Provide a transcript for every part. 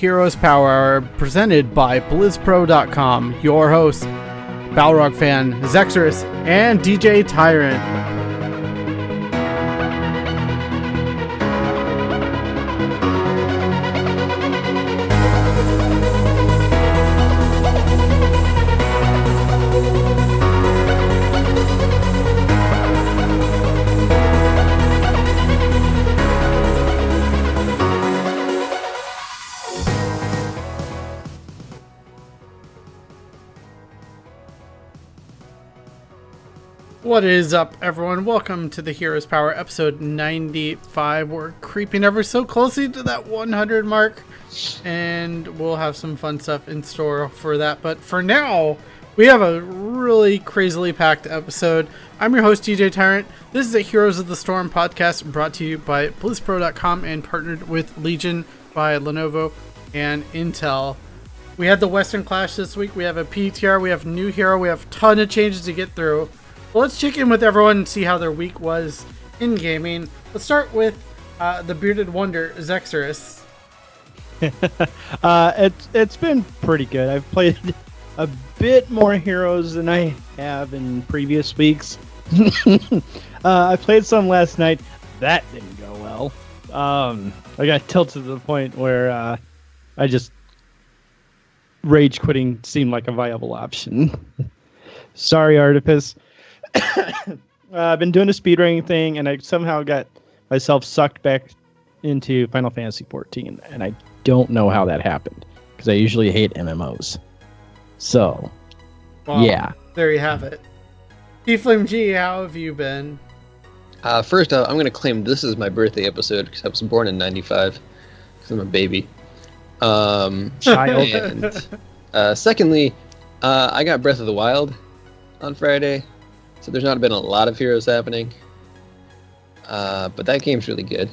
Heroes Powerhour, presented by BlizzPro.com. Your host, Balrog fan, Zexorus, and DJ Tyrant. What is up, everyone? Welcome to the Heroes Power episode 95. We're creeping ever so closely to that 100 mark, and we'll have some fun stuff in store for that. But for now, we have a really crazily packed episode. I'm your host, DJ Tyrant. This is a Heroes of the Storm podcast brought to you by BlizzPro.com and partnered with Legion by Lenovo and Intel. We had the Western Clash this week. We have a PTR. We have new hero. We have a ton of changes to get through. Well, let's check in with everyone and see how their week was in gaming. Let's start with the Bearded Wonder, Zexorus. It's been pretty good. I've played a bit more heroes than I have in previous weeks. I played some last night. That didn't go well. I got tilted to the point where I just rage quitting seemed like a viable option. Sorry, Artifice. I've been doing a speedrunning thing, and I somehow got myself sucked back into Final Fantasy XIV, and I don't know how that happened, because I usually hate MMOs. So, well, yeah. There you have it. Tiefling G, how have you been? First, I'm going to claim this is my birthday episode, because I was born in 95, because I'm a baby. Child. And secondly, I got Breath of the Wild on Friday. So there's not been a lot of heroes happening, but that game's really good.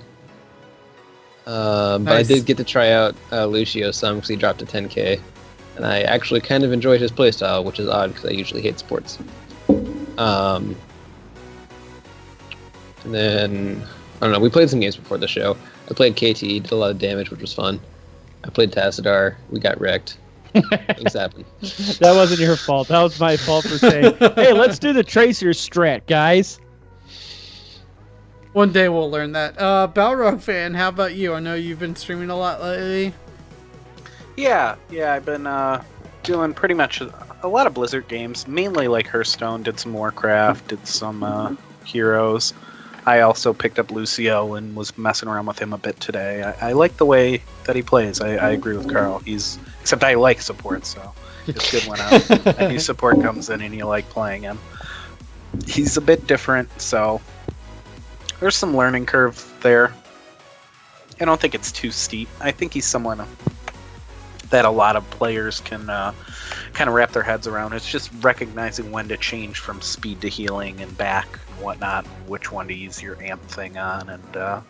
Nice. But I did get to try out Lucio some because he dropped to 10k, and I actually kind of enjoyed his playstyle, which is odd because I usually hate sports. And then, I don't know, we played some games before the show. I played KT, did a lot of damage, which was fun. I played Tassadar, we got wrecked. Things happen. That wasn't your fault. That was my fault for saying, hey, let's do the Tracer strat, guys. One day we'll learn that. Balrog fan, how about you? I know you've been streaming a lot lately. Yeah, I've been doing pretty much a lot of Blizzard games, mainly like Hearthstone, did some Warcraft, did some Heroes. I also picked up Lucio and was messing around with him a bit today. I like the way that he plays. I agree with Carl. Except I like support, so it's good when a new support comes in and you like playing him. He's a bit different, so there's some learning curve there. I don't think it's too steep. I think he's someone that a lot of players can kind of wrap their heads around. It's just recognizing when to change from speed to healing and back and whatnot, and which one to use your amp thing on, and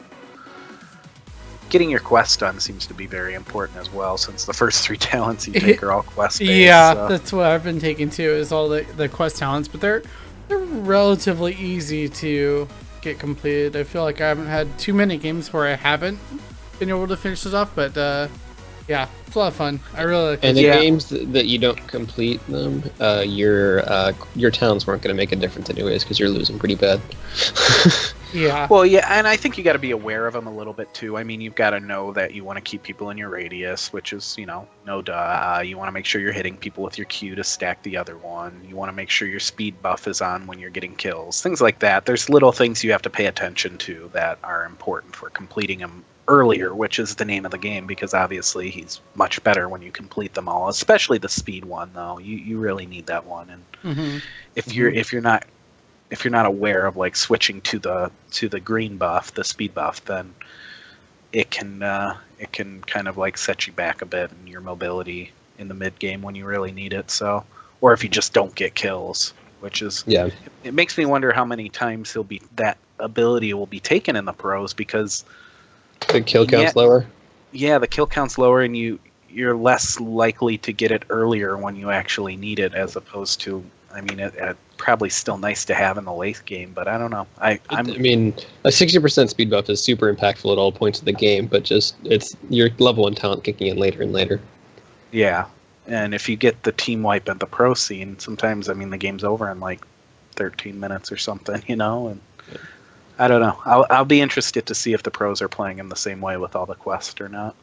getting your quest done seems to be very important as well, since the first 3 talents you take are all quest based. Yeah, so. That's what I've been taking too, is all the quest talents, but they're relatively easy to get completed. I feel like I haven't had too many games where I haven't been able to finish those off, but yeah, it's a lot of fun. I really like it. And the games that you don't complete them, your talents weren't going to make a difference anyways, because you're losing pretty bad. Yeah. Well, yeah, and I think you got to be aware of them a little bit too. I mean, you've got to know that you want to keep people in your radius, which is, no duh. You want to make sure you're hitting people with your Q to stack the other one. You want to make sure your speed buff is on when you're getting kills. Things like that. There's little things you have to pay attention to that are important for completing them earlier, which is the name of the game, because obviously he's much better when you complete them all, especially the speed one, though. You really need that one. And if you're not aware of like switching to the green buff, the speed buff, then it can kind of like set you back a bit in your mobility in the mid game when you really need it. So, or if you just don't get kills, which is it makes me wonder how many times that ability will be taken in the pros, because the kill count's lower. Yeah, the kill count's lower, and you're less likely to get it earlier when you actually need it, as opposed to I mean, it probably still nice to have in the late game, but I don't know. I mean, a 60% speed buff is super impactful at all points of the game, but just it's your level 1 talent kicking in later and later. Yeah, and if you get the team wipe at the pro scene, sometimes, I mean, the game's over in like 13 minutes or something, you know? And I don't know. I'll be interested to see if the pros are playing in the same way with all the quests or not.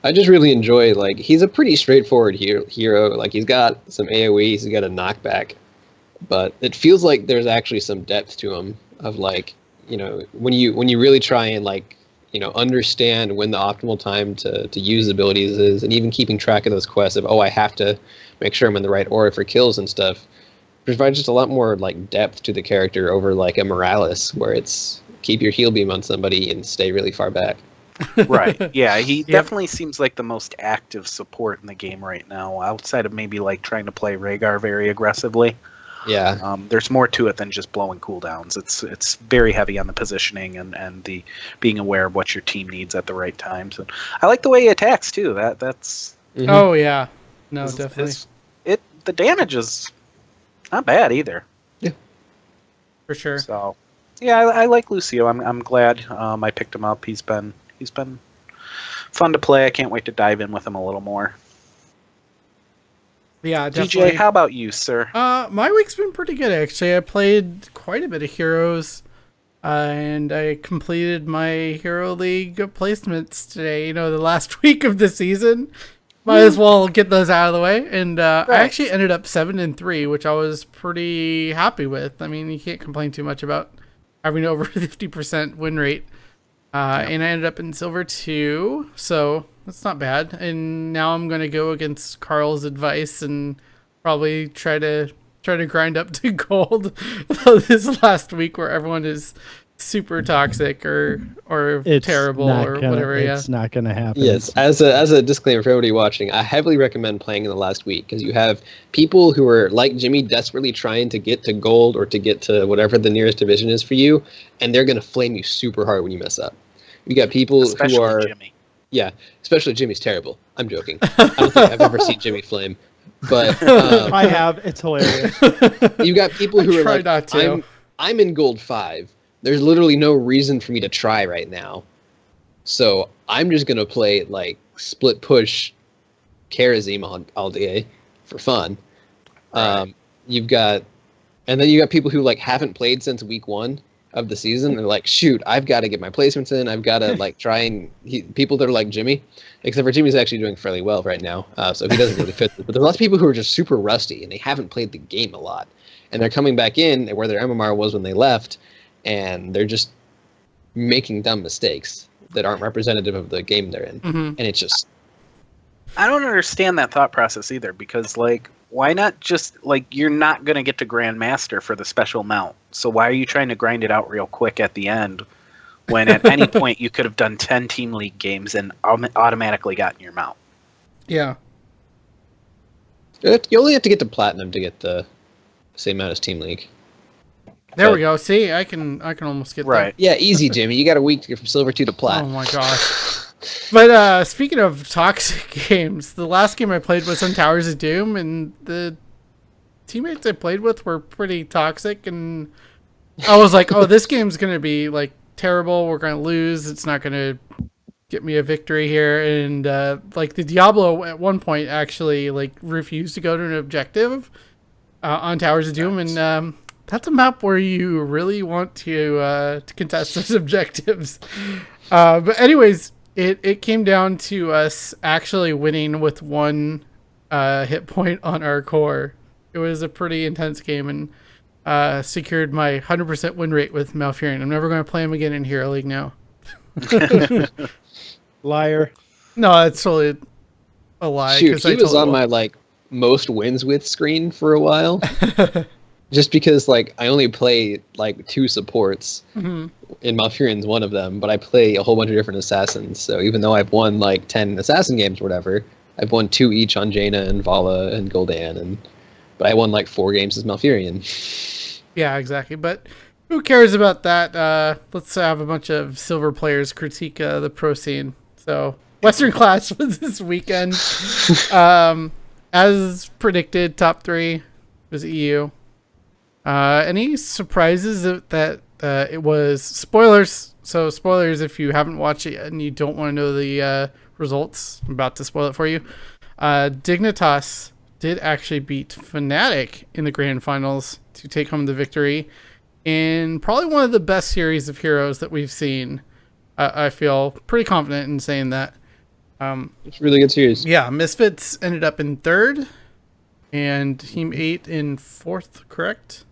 I just really enjoy, like, he's a pretty straightforward hero. Like, he's got some AoEs, he's got a knockback, but it feels like there's actually some depth to him of, like, you know, when you really try and, like, you know, understand when the optimal time to use abilities is, and even keeping track of those quests of, oh, I have to make sure I'm in the right order for kills and stuff, provides just a lot more, like, depth to the character over, like, a Morales, where it's keep your heal beam on somebody and stay really far back. Right. Yeah, he definitely seems like the most active support in the game right now, outside of maybe like trying to play Rhaegar very aggressively. Yeah. There's more to it than just blowing cooldowns. It's very heavy on the positioning and the being aware of what your team needs at the right times. And I like the way he attacks too. That's Mhm. Oh yeah, no, definitely the damage is not bad either. for sure. So yeah, I like Lucio. I'm glad I picked him up. He's been fun to play. I can't wait to dive in with him a little more. Yeah, definitely. DJ, how about you, sir? My week's been pretty good actually. I played quite a bit of Heroes, and I completed my Hero League placements today. You know, the last week of the season. Might as well get those out of the way. And I actually ended up 7-3, which I was pretty happy with. I mean, you can't complain too much about having over 50% win rate. And I ended up in Silver 2, so that's not bad. And now I'm going to go against Carl's advice and probably try to grind up to gold this last week where everyone is super toxic or It's terrible not or gonna- whatever. It's not going to happen. Yes, as a disclaimer for everybody watching, I heavily recommend playing in the last week because you have people who are like Jimmy, desperately trying to get to gold or to get to whatever the nearest division is for you, and they're gonna flame you super hard when you mess up. You got people Especially who are Jimmy. yeah, especially Jimmy's terrible. I'm joking. I don't think I've ever seen Jimmy flame, but I have. It's hilarious. you got people who are try like, not to. I'm in gold 5. There's literally no reason for me to try right now. So I'm just going to play like split push Karazim all day for fun. Right. And then you got people who like haven't played since week 1 of the season. They're like, shoot, I've got to get my placements in. I've got to like try and people that are like Jimmy, except for Jimmy's actually doing fairly well right now. So he doesn't really fit. But there's lots of people who are just super rusty and they haven't played the game a lot. And they're coming back in where their MMR was when they left. And they're just making dumb mistakes that aren't representative of the game they're in. Mhm. And it's just... I don't understand that thought process either, because like, why not just like, you're not gonna get to Grandmaster for the special mount, so why are you trying to grind it out real quick at the end when at any point you could have done 10 team league games and automatically gotten your mount? Yeah. You only have to get to Platinum to get the same amount as Team League. There But- we go. See, I can almost get Right. Yeah, easy, Jimmy. You got a week to get from Silver 2 to there. Plat. Oh my gosh. But speaking of toxic games, the last game I played was on Towers of Doom, and the teammates I played with were pretty toxic, and I was like, oh, this game's gonna be like terrible. We're gonna lose. It's not gonna get me a victory here. And like the Diablo at one point actually like refused to go to an objective on Towers of Doom, and that's a map where you really want to contest those objectives. But anyways, it came down to us actually winning with 1 hit point on our core. It was a pretty intense game, and secured my 100% win rate with Malfurion. I'm never going to play him again in Hero League now. Liar. No, it's totally a lie. Shoot, 'cause he I was told on him- my like most wins with screen for a while. Just because like I only play like 2 supports, Mhm. and Malfurion's one of them, but I play a whole bunch of different assassins. So even though I've won like 10 assassin games or whatever, I've won 2 each on Jaina and Vala and Gul'dan, but I won like 4 games as Malfurion. Yeah, exactly. But who cares about that? Let's have a bunch of silver players critique the pro scene. So Western Clash was this weekend. As predicted, top 3. was EU. Any surprises that it was spoilers? So spoilers if you haven't watched it and you don't want to know the results. I'm about to spoil it for you. Dignitas did actually beat Fnatic in the grand finals to take home the victory in probably one of the best series of heroes that we've seen. I feel pretty confident in saying that. It's a really good series. Yeah, Misfits ended up in 3rd and Team 8 in 4th, correct?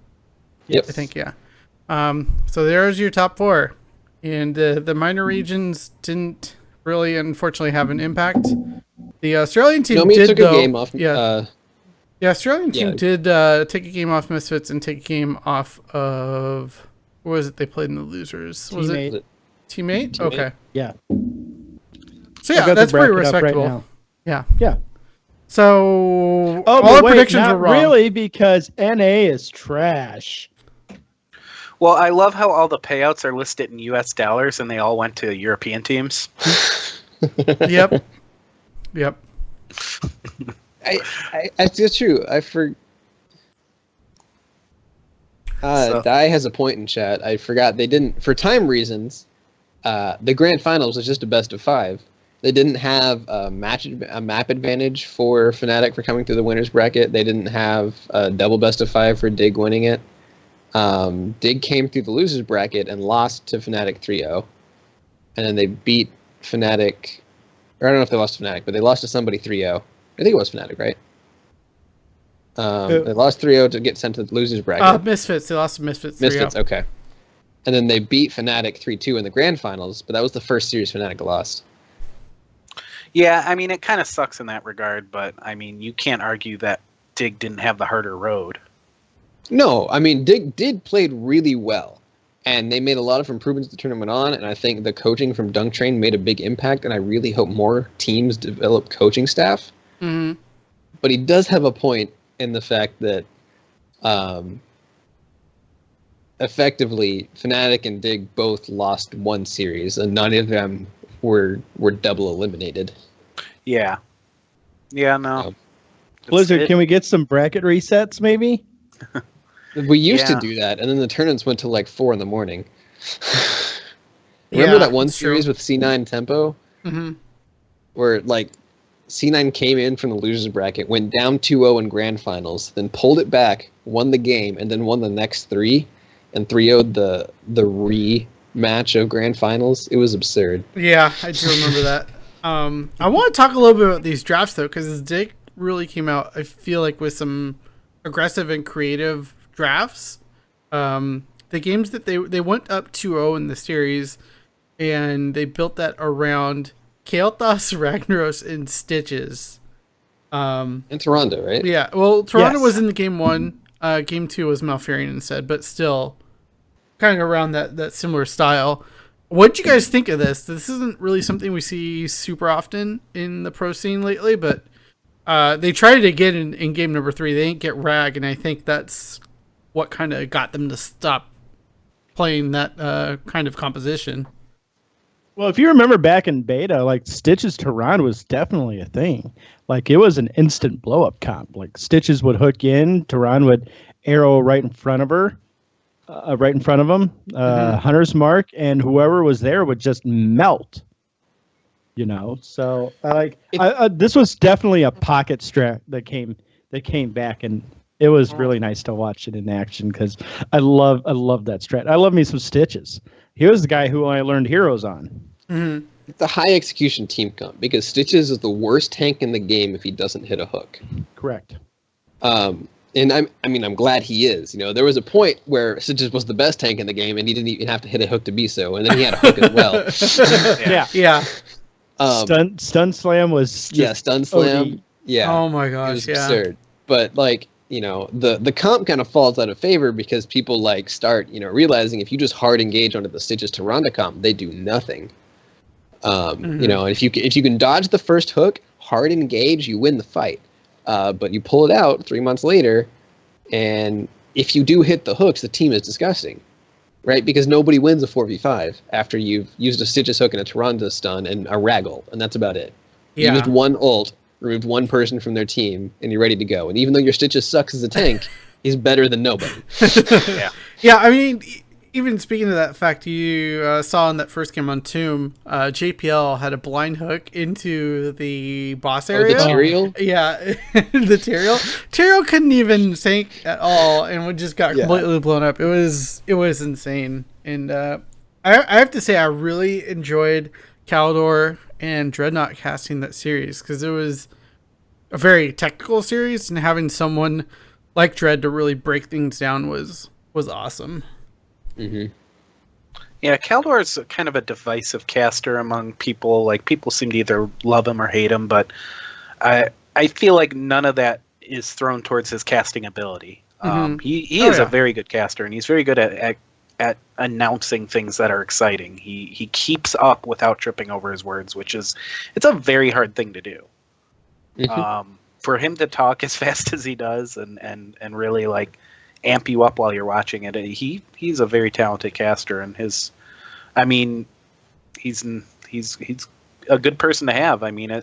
Yep. I think, yeah. So there's your top 4. And the minor regions didn't really, unfortunately, have an impact. The Australian team took a game off. Yeah. The Australian team did take a game off Misfits and take a game off of... What was it they played in the losers? Was it Teammate? Teammate? Okay. Yeah. So yeah, that's pretty respectable. Right yeah. Yeah. So all our wait, predictions not were wrong. really, because NA is trash. Well, I love how all the payouts are listed in US dollars and they all went to European teams. Yep. It's true. Dai has a point in chat. I forgot they didn't, for time reasons. The grand finals was just a best of 5. They didn't have a map advantage for Fnatic for coming through the winners bracket. They didn't have a double best of 5 for Dig winning it. Dig came through the losers bracket and lost to Fnatic 3-0, and then they beat Fnatic. Or I don't know if they lost to Fnatic, but they lost to somebody 3-0. I think it was Fnatic, right? They lost 3-0 to get sent to the losers bracket. Misfits. They lost to Misfits 3-0. Misfits, okay. And then they beat Fnatic 3-2 in the grand finals, but that was the first series Fnatic lost. Yeah, I mean, it kind of sucks in that regard, but I mean, you can't argue that Dig didn't have the harder road. No, I mean, Dig did played really well, and they made a lot of improvements to the tournament on, and I think the coaching from Dunk Train made a big impact, and I really hope more teams develop coaching staff. Mm-hmm. But he does have a point in the fact that effectively Fnatic and Dig both lost one series, and none of them were double eliminated. Yeah. Yeah, no. Blizzard, can we get some bracket resets, maybe? We used to do that, and then the tournaments went to like 4 in the morning. Remember that one series with C9 Tempo? Mm-hmm. Where like C9 came in from the losers bracket, went down 2-0 in grand finals, then pulled it back, won the game, and then won the next 3, and 3-0'd the rematch of grand finals. It was absurd. Yeah, I do remember that. I want to talk a little bit about these drafts though, because Dig really came out, I feel like, with some aggressive and creative drafts. The games that they went up 2-0 in the series, and they built that around Kael'thas, Ragnaros, and Stitches. In Toronto, right? Yeah, well, Toronto was in the game 1. Game 2 was Malfurion instead, but still kind of around that similar style. What do you guys think of this? This isn't really something we see super often in the pro scene lately, but they tried it again in game number 3. They didn't get Rag, and I think that's what kind of got them to stop playing that kind of composition. Well, if you remember back in beta, like Stitches Tehran was definitely a thing. Like it was an instant blow up comp. Like Stitches would hook in, Tehran would arrow right in front of her, right in front of him, Hunter's Mark, and whoever was there would just melt. You know, so this was definitely a pocket strat that came back, and it was really nice to watch it in action because I love that strat. I love me some Stitches. He was the guy who I learned heroes on. Mm-hmm. It's a high execution team comp because Stitches is the worst tank in the game if he doesn't hit a hook. Correct. And I'm glad he is. You know, there was a point where Stitches was the best tank in the game, and he didn't even have to hit a hook to be so, and then he had a hook as well. Yeah. Stun Slam was Stun Slam. OD. Yeah. Oh my gosh, it was absurd. But like, you know, the comp kind of falls out of favor because people like start, you know, realizing if you just hard engage onto the Stitches to Ronda comp, they do nothing. You know, if you can dodge the first hook, hard engage, you win the fight. But you pull it out 3 months later, and if you do hit the hooks, the team is disgusting, right? Because nobody wins a 4v5 after you've used a Stitches hook and a Tyrande stun and a Raggle, and that's about it. Yeah. You used one ult, removed one person from their team, and you're ready to go. And even though your Stitches sucks as a tank, He's better than nobody. Yeah. Yeah, I mean, even speaking of that fact, you saw in that first game on Tomb, JPL had a blind hook into the boss area. The Tyrael? Yeah, the Tyrael. Tyrael couldn't even sink at all, and we just got completely blown up. It was insane, and I have to say I really enjoyed Caldor and Dreadnought casting that series because it was a very technical series, and having someone like Dread to really break things down was awesome. Mm-hmm. Yeah, Caldor is kind of a divisive caster among people. Like, people seem to either love him or hate him, but I feel like none of that is thrown towards his casting ability. He is a very good caster, and he's very good at announcing things that are exciting. He keeps up without tripping over his words, it's a very hard thing to do. Mm-hmm. For him to talk as fast as he does and really like amp you up while you're watching it, he's a very talented caster, and he's a good person to have. I mean,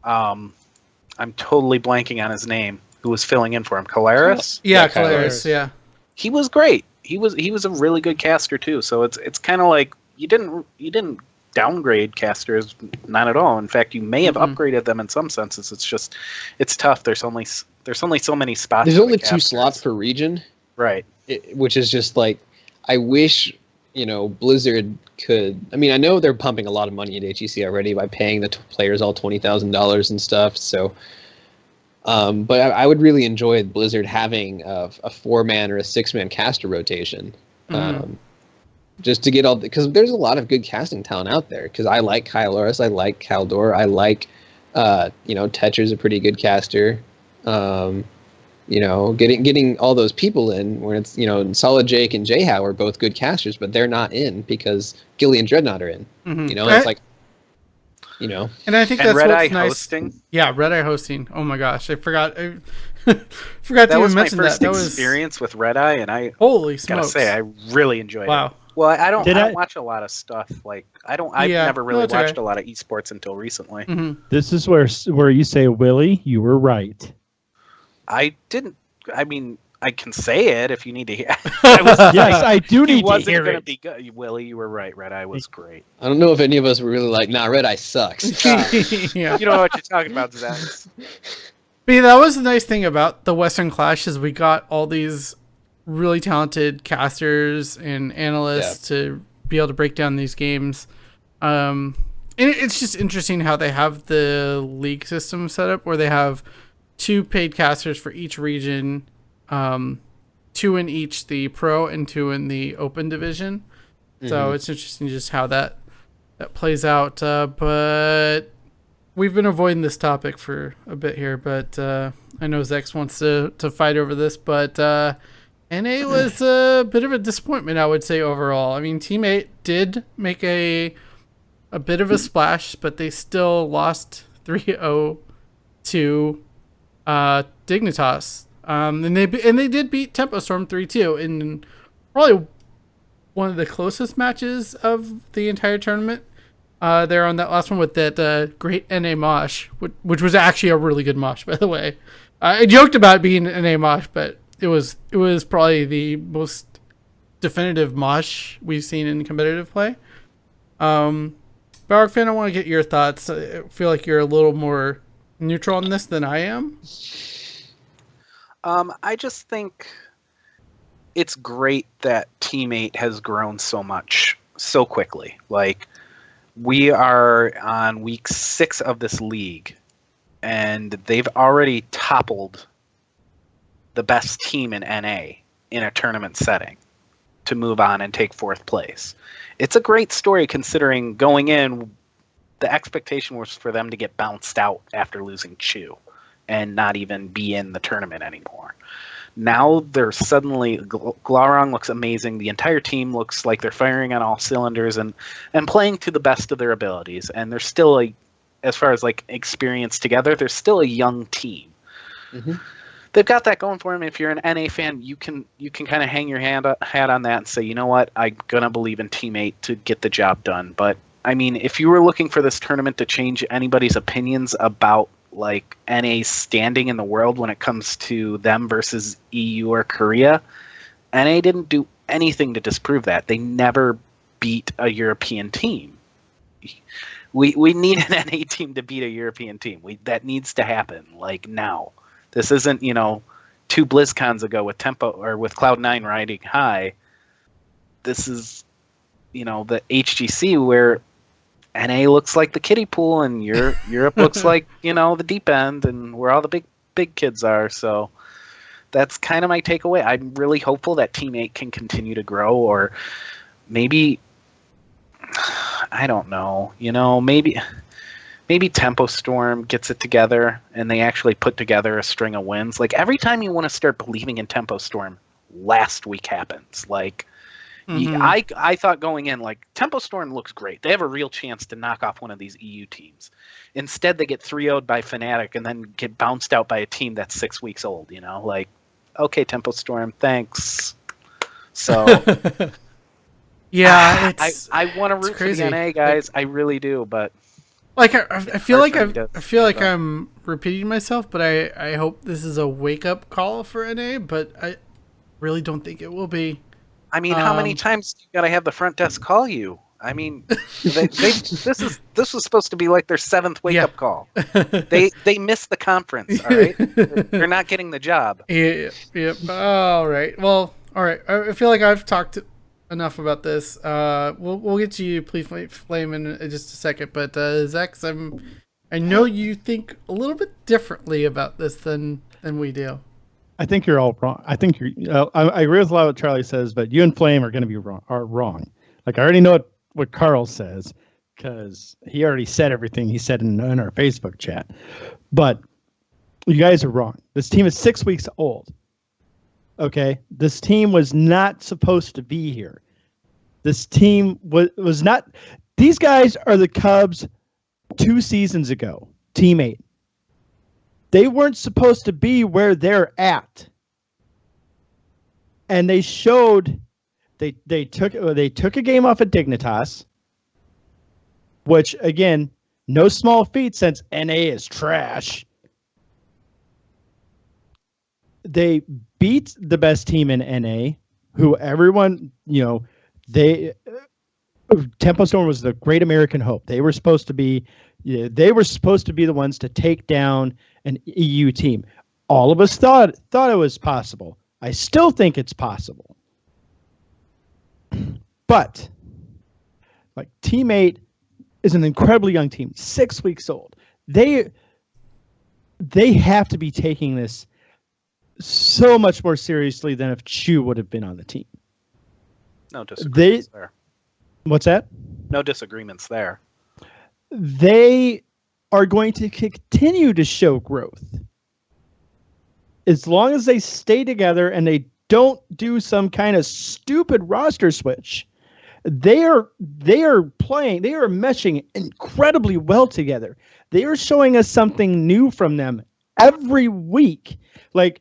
I'm totally blanking on his name. Who was filling in for him? Calaris? Yeah, Calaris. Yeah, he was great. He was a really good caster too. So it's kind of like you didn't downgrade casters, not at all. In fact, you may have upgraded them in some senses. It's tough. There's only so many spots. There's only 2 slots per region, right? Which is just like, I wish Blizzard could. I mean, I know they're pumping a lot of money into HEC already by paying the players all $20,000 and stuff. So, but I would really enjoy Blizzard having a 4-man or a 6-man caster rotation. Just to get all, because there's a lot of good casting talent out there. Because I like Kyloris, I like Caldor, I like, Tetcher's a pretty good caster. Getting all those people in, where it's Solid Jake and Jhow are both good casters, but they're not in because Gilly and Dreadnought are in. It's like, And I think that's Red what's Eye nice. hosting. Yeah, Red Eye hosting. Oh my gosh, I forgot. Forgot to even mention that. That was my first experience with Red Eye, and I holy gotta smokes. say I really enjoyed it. Wow. Well, I don't watch a lot of stuff. Like I've never really watched okay. a lot of esports until recently. This is where you say, Willie, you were right. I didn't. I mean, I can say it if you need to hear. Yes, I do need to hear gonna it. Be good. Willie, you were right. Red Eye was great. I don't know if any of us were really like, Red Eye sucks. Yeah. You don't know what you're talking about, Zach. But yeah, that was the nice thing about the Western Clash is we got all these really talented casters and analysts to be able to break down these games. And it's just interesting how they have the league system set up where they have 2 paid casters for each region, 2 in each the pro and 2 in the open division. So it's interesting just how that plays out. But we've been avoiding this topic for a bit here, but I know Zex wants to fight over this, but NA was a bit of a disappointment, I would say, overall. I mean, Team 8 did make a bit of a splash, but they still lost 3-0 to Dignitas. And they did beat Tempo Storm 3-2 in probably one of the closest matches of the entire tournament. They're on that last one with that great NA mosh, which was actually a really good mosh, by the way. I joked about it being an NA mosh, but it was probably the most definitive mosh we've seen in competitive play. Barrack fan, I want to get your thoughts. I feel like you're a little more neutral on this than I am. I just think it's great that Team 8 has grown so much so quickly. Like, we are on week 6 of this league, and they've already toppled the best team in NA in a tournament setting to move on and take 4th place. It's a great story considering going in, the expectation was for them to get bounced out after losing Chu and not even be in the tournament anymore. Now they're suddenly, Glaurung looks amazing. The entire team looks like they're firing on all cylinders and playing to the best of their abilities. And they're still, as far as like experience together, they're still a young team. They've got that going for them. If you're an NA fan, you can kind of hang your hat on that and say, you know what, I'm gonna believe in Team 8 to get the job done. But I mean, if you were looking for this tournament to change anybody's opinions about like NA's standing in the world when it comes to them versus EU or Korea. NA didn't do anything to disprove that. They never beat a European team. We need an NA team to beat a European team. That needs to happen, like, now. This isn't, 2 BlizzCons ago with Tempo or with Cloud9 riding high. This is, the HGC where NA looks like the kiddie pool and Europe looks like, the deep end and where all the big kids are. So that's kind of my takeaway. I'm really hopeful that Team 8 can continue to grow, or maybe, I don't know, maybe Tempo Storm gets it together and they actually put together a string of wins. Like, every time you want to start believing in Tempo Storm, last week happens. Like, I thought going in, like, Tempo Storm looks great. They have a real chance to knock off one of these EU teams. Instead, they get 3-0'd by Fnatic and then get bounced out by a team that's 6 weeks old, Like, okay, Tempo Storm, thanks. So, yeah, I want to root for the NA guys. I really do, but like I feel like I'm repeating myself, but I hope this is a wake up call for NA, but I really don't think it will be. I mean, how many times do you gotta have the front desk call you? I mean, this was supposed to be like their 7th wake up call. They missed the conference. All right, they're not getting the job. Yeah. All right. Well, all right. I feel like I've talked enough about this. We'll get to you, please, Flame, in just a second. But Zex, I know you think a little bit differently about this than we do. I think you're all wrong. I think you're. I agree with a lot of what Charlie says, but you and Flame are going to be wrong. Like, I already know what Carl says because he already said everything he said in our Facebook chat. But you guys are wrong. This team is 6 weeks old. Okay, this team was not supposed to be here. This team was not. These guys are the Cubs 2 seasons ago. Team 8. They weren't supposed to be where they're at, and they showed. They took a game off of Dignitas, which, again, no small feat since NA is trash. They beat the best team in NA, who everyone, Tempo Storm was the great American hope. They were supposed to be the ones to take down an EU team. All of us thought it was possible. I still think it's possible. But, like, Team 8 is an incredibly young team, 6 weeks old. They have to be taking this so much more seriously than if Chu would have been on the team. No disagreements there. What's that? No disagreements there. They are going to continue to show growth as long as they stay together and they don't do some kind of stupid roster switch. They are meshing incredibly well together. They are showing us something new from them every week. Like,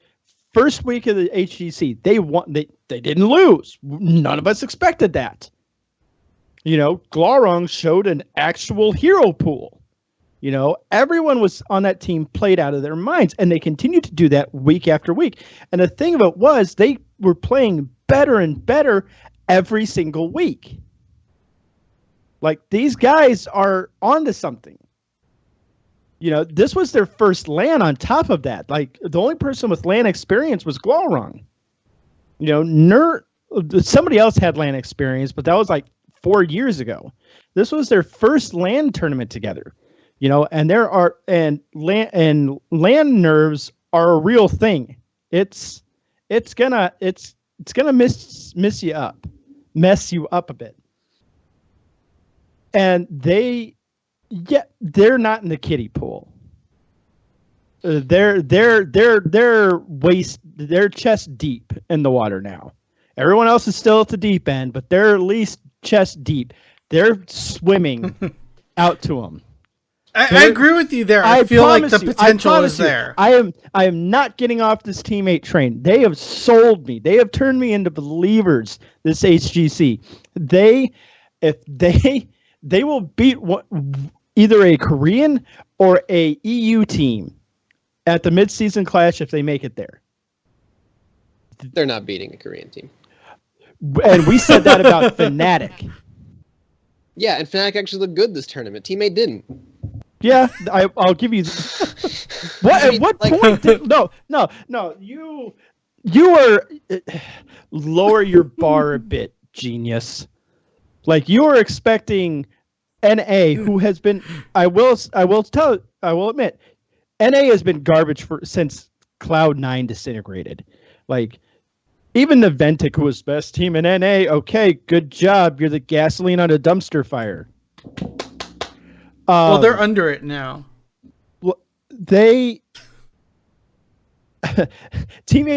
first week of the HGC, they didn't lose. None of us expected that. Glorong showed an actual hero pool. Everyone was on that team played out of their minds, and they continued to do that week after week. And the thing of it was, they were playing better and better every single week. Like, these guys are onto something. This was their first LAN on top of that. Like, the only person with LAN experience was Glorong. Somebody else had LAN experience, but that was like 4 years ago. This was their first LAN tournament together. And LAN nerves are a real thing. It's gonna mess you up a bit. And they're not in the kiddie pool. They're chest deep in the water now. Everyone else is still at the deep end, but they're at least chest deep. They're swimming out to them. I agree with you there. I feel like the potential is there. I am not getting off this Team 8 train. They have sold me. They have turned me into believers. This HGC. They will beat either a Korean or a EU team at the mid-season clash if they make it there. They're not beating a Korean team. And we said that about Fnatic. Yeah, and Fnatic actually looked good this tournament. Teammate didn't. Yeah, I'll give you. What at what point? No. You are lower your bar a bit, genius. Like you are expecting NA, who has been. I will admit, NA has been garbage since Cloud9 disintegrated. Like. Even the Ventic, who was best team in NA, okay, good job. You're the gasoline on a dumpster fire. Well, they're under it now. Well, Teammate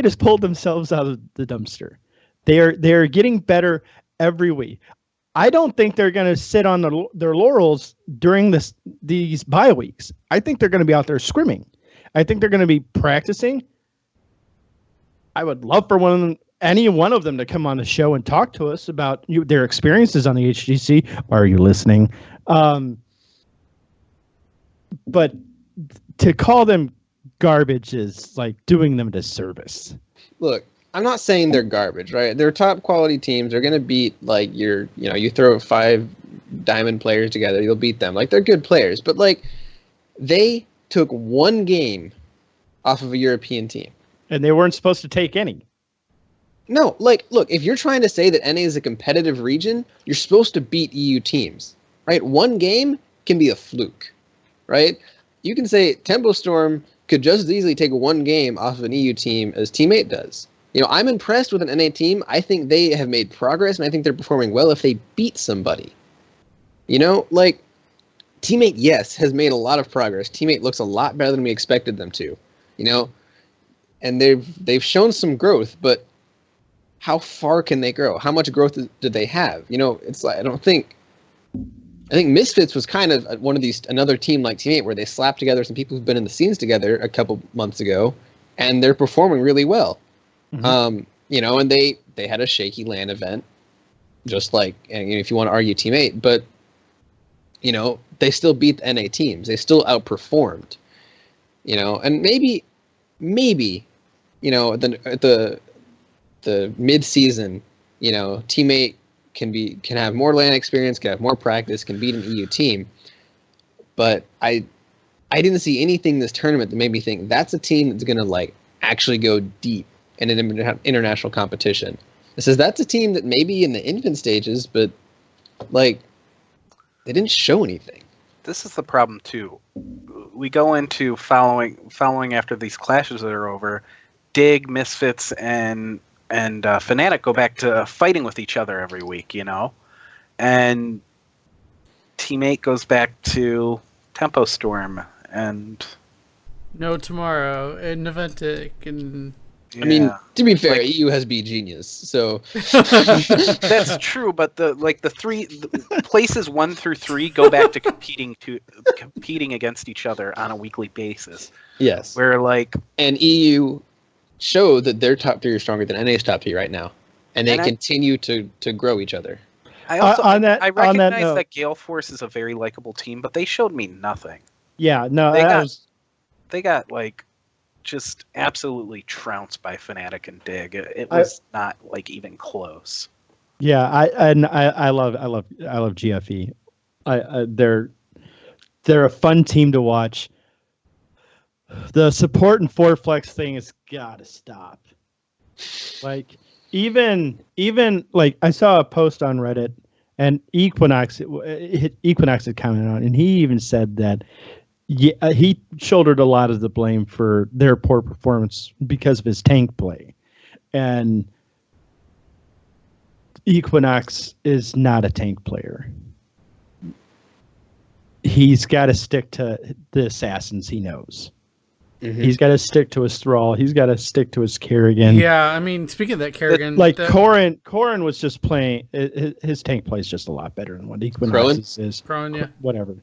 has pulled themselves out of the dumpster. They're getting better every week. I don't think they're going to sit on their laurels during these bye weeks. I think they're going to be out there scrimming. I think they're going to be practicing. I would love for any one of them to come on the show and talk to us about their experiences on the HGC. Are you listening? But to call them garbage is like doing them a disservice. Look, I'm not saying they're garbage, right? They're top quality teams. They're going to beat, like, you throw 5 diamond players together, you'll beat them. Like, they're good players. But, like, they took 1 game off of a European team. And they weren't supposed to take any. No, like, look, if you're trying to say that NA is a competitive region, you're supposed to beat EU teams, right? 1 game can be a fluke, right? You can say Tempo Storm could just as easily take 1 game off of an EU team as Teammate does. I'm impressed with an NA team. I think they have made progress, and I think they're performing well if they beat somebody. Like, Teammate, yes, has made a lot of progress. Teammate looks a lot better than we expected them to, and they've shown some growth, but how far can they grow? How much growth did they have? It's like I think Misfits was kind of another team like Teammate where they slapped together some people who've been in the scenes together a couple months ago, and they're performing really well. Mm-hmm. And they had a shaky LAN event, just like, and if you want to argue Teammate, but they still beat the NA teams. They still outperformed. And maybe the mid-season, Teammate can have more LAN experience, can have more practice, can beat an EU team. But I didn't see anything this tournament that made me think that's a team that's going to, like, actually go deep in an international competition. It says that's a team that may be in the infant stages, but, like, they didn't show anything. This is the problem too. We go into following after these clashes that are over. Dig, Misfits, and Fnatic go back to fighting with each other every week, and Teammate goes back to Tempo Storm and No Tomorrow and Naventic and. Yeah. I mean, to be fair, EU has beat Genius, so that's true. But the places 1 through 3 go back to competing against each other on a weekly basis. Yes, and EU show that their top 3 are stronger than NA's top 3 right now, and they continue to grow each other. I recognize that Gale Force is a very likable team, but they showed me nothing. Yeah, no, they got like just absolutely trounced by Fnatic and Dig. It was not like even close. Yeah, I love GFE. They're a fun team to watch. The support and forward flex thing has got to stop. Like even like I saw a post on Reddit and Equinox had commented on, and he even said that he shouldered a lot of the blame for their poor performance because of his tank play, and Equinox is not a tank player. He's got to stick to the assassins he knows. Mm-hmm. He's got to stick to his Thrall. He's got to stick to his Kerrigan. Yeah, I mean, speaking of that Kerrigan... Corrin was just playing... His tank play is just a lot better than what Equinox is. Crowan, yeah. Whatever.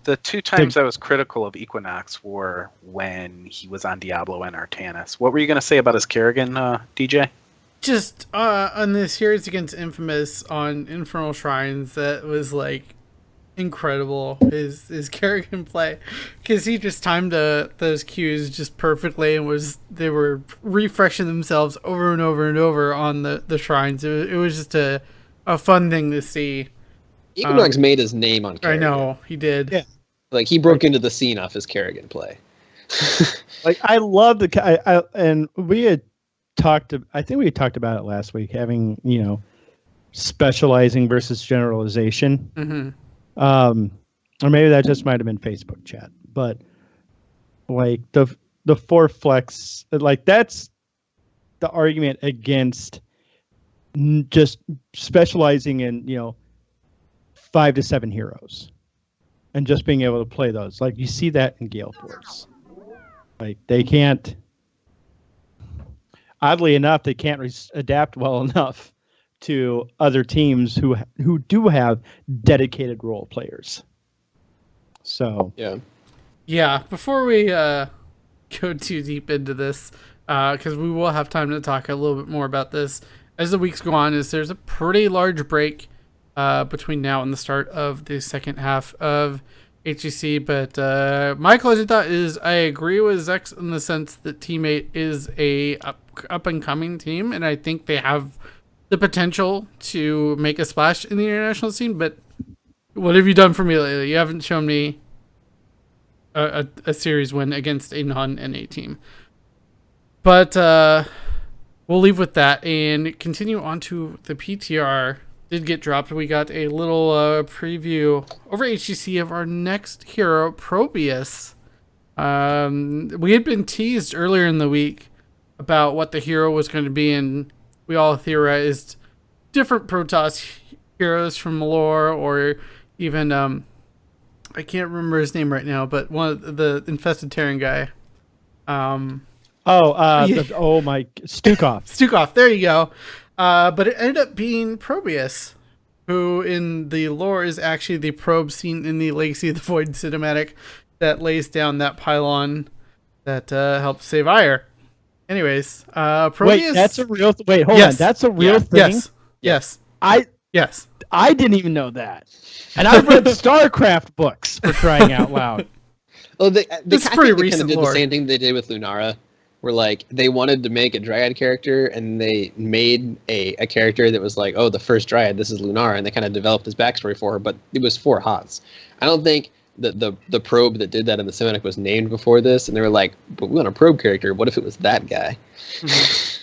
The 2 times I was critical of Equinox were when he was on Diablo and Artanis. What were you going to say about his Kerrigan, DJ? Just on the series against Infamous on Infernal Shrines, that was like... incredible. His Kerrigan play, because he just timed those cues just perfectly, and they were refreshing themselves over and over and over on the shrines. It was just a fun thing to see. Equinox made his name on I Kerrigan. know he did. Yeah. Like he broke into the scene off his Kerrigan play. Like I love and we had I think we had talked about it last week, having, specializing versus generalization. Mm-hmm. Or maybe that just might have been Facebook chat, but like the 4 flex, like that's the argument against just specializing in 5 to 7 heroes and just being able to play those. Like you see that in Gale Force. Like they can't. Oddly enough, they can't adapt well enough to other teams who do have dedicated role players. So yeah. Before we go too deep into this, because we will have time to talk a little bit more about this as the weeks go on, there's a pretty large break between now and the start of the second half of HGC, but my closing thought is I agree with Zex in the sense that Teammate is a up and coming team, and I think they have the potential to make a splash in the international scene. But what have you done for me lately? You haven't shown me a series win against a non-NA team. But we'll leave with that and continue on to the PTR. Did get dropped. We got a little preview over HGC of our next hero, Probius. We had been teased earlier in the week about what the hero was going to be, and we all theorized different Protoss heroes from lore, or even I can't remember his name right now, but one of the infested Terran guy. oh my Stukov. Stukov, there you go. But it ended up being Probius, who in the lore is actually the probe seen in the Legacy of the Void cinematic that lays down that pylon that helps save Ire. Anyways, Probius. Wait, that's a real. Wait, hold on. That's a real thing. Yes. Yes. I didn't even know that, and I read StarCraft books for crying out loud. Well, they This is kind pretty of recent did lore. the same thing they did with Lunara, where like they wanted to make a Dryad character, and they made a character that was like, oh, the first Dryad, this is Lunara, and they kind of developed his backstory for her, but it was for HOTS. I don't think that the probe that did that in the cinematic was named before this, and they were like, but we want a probe character. What if it was that guy? Mm-hmm.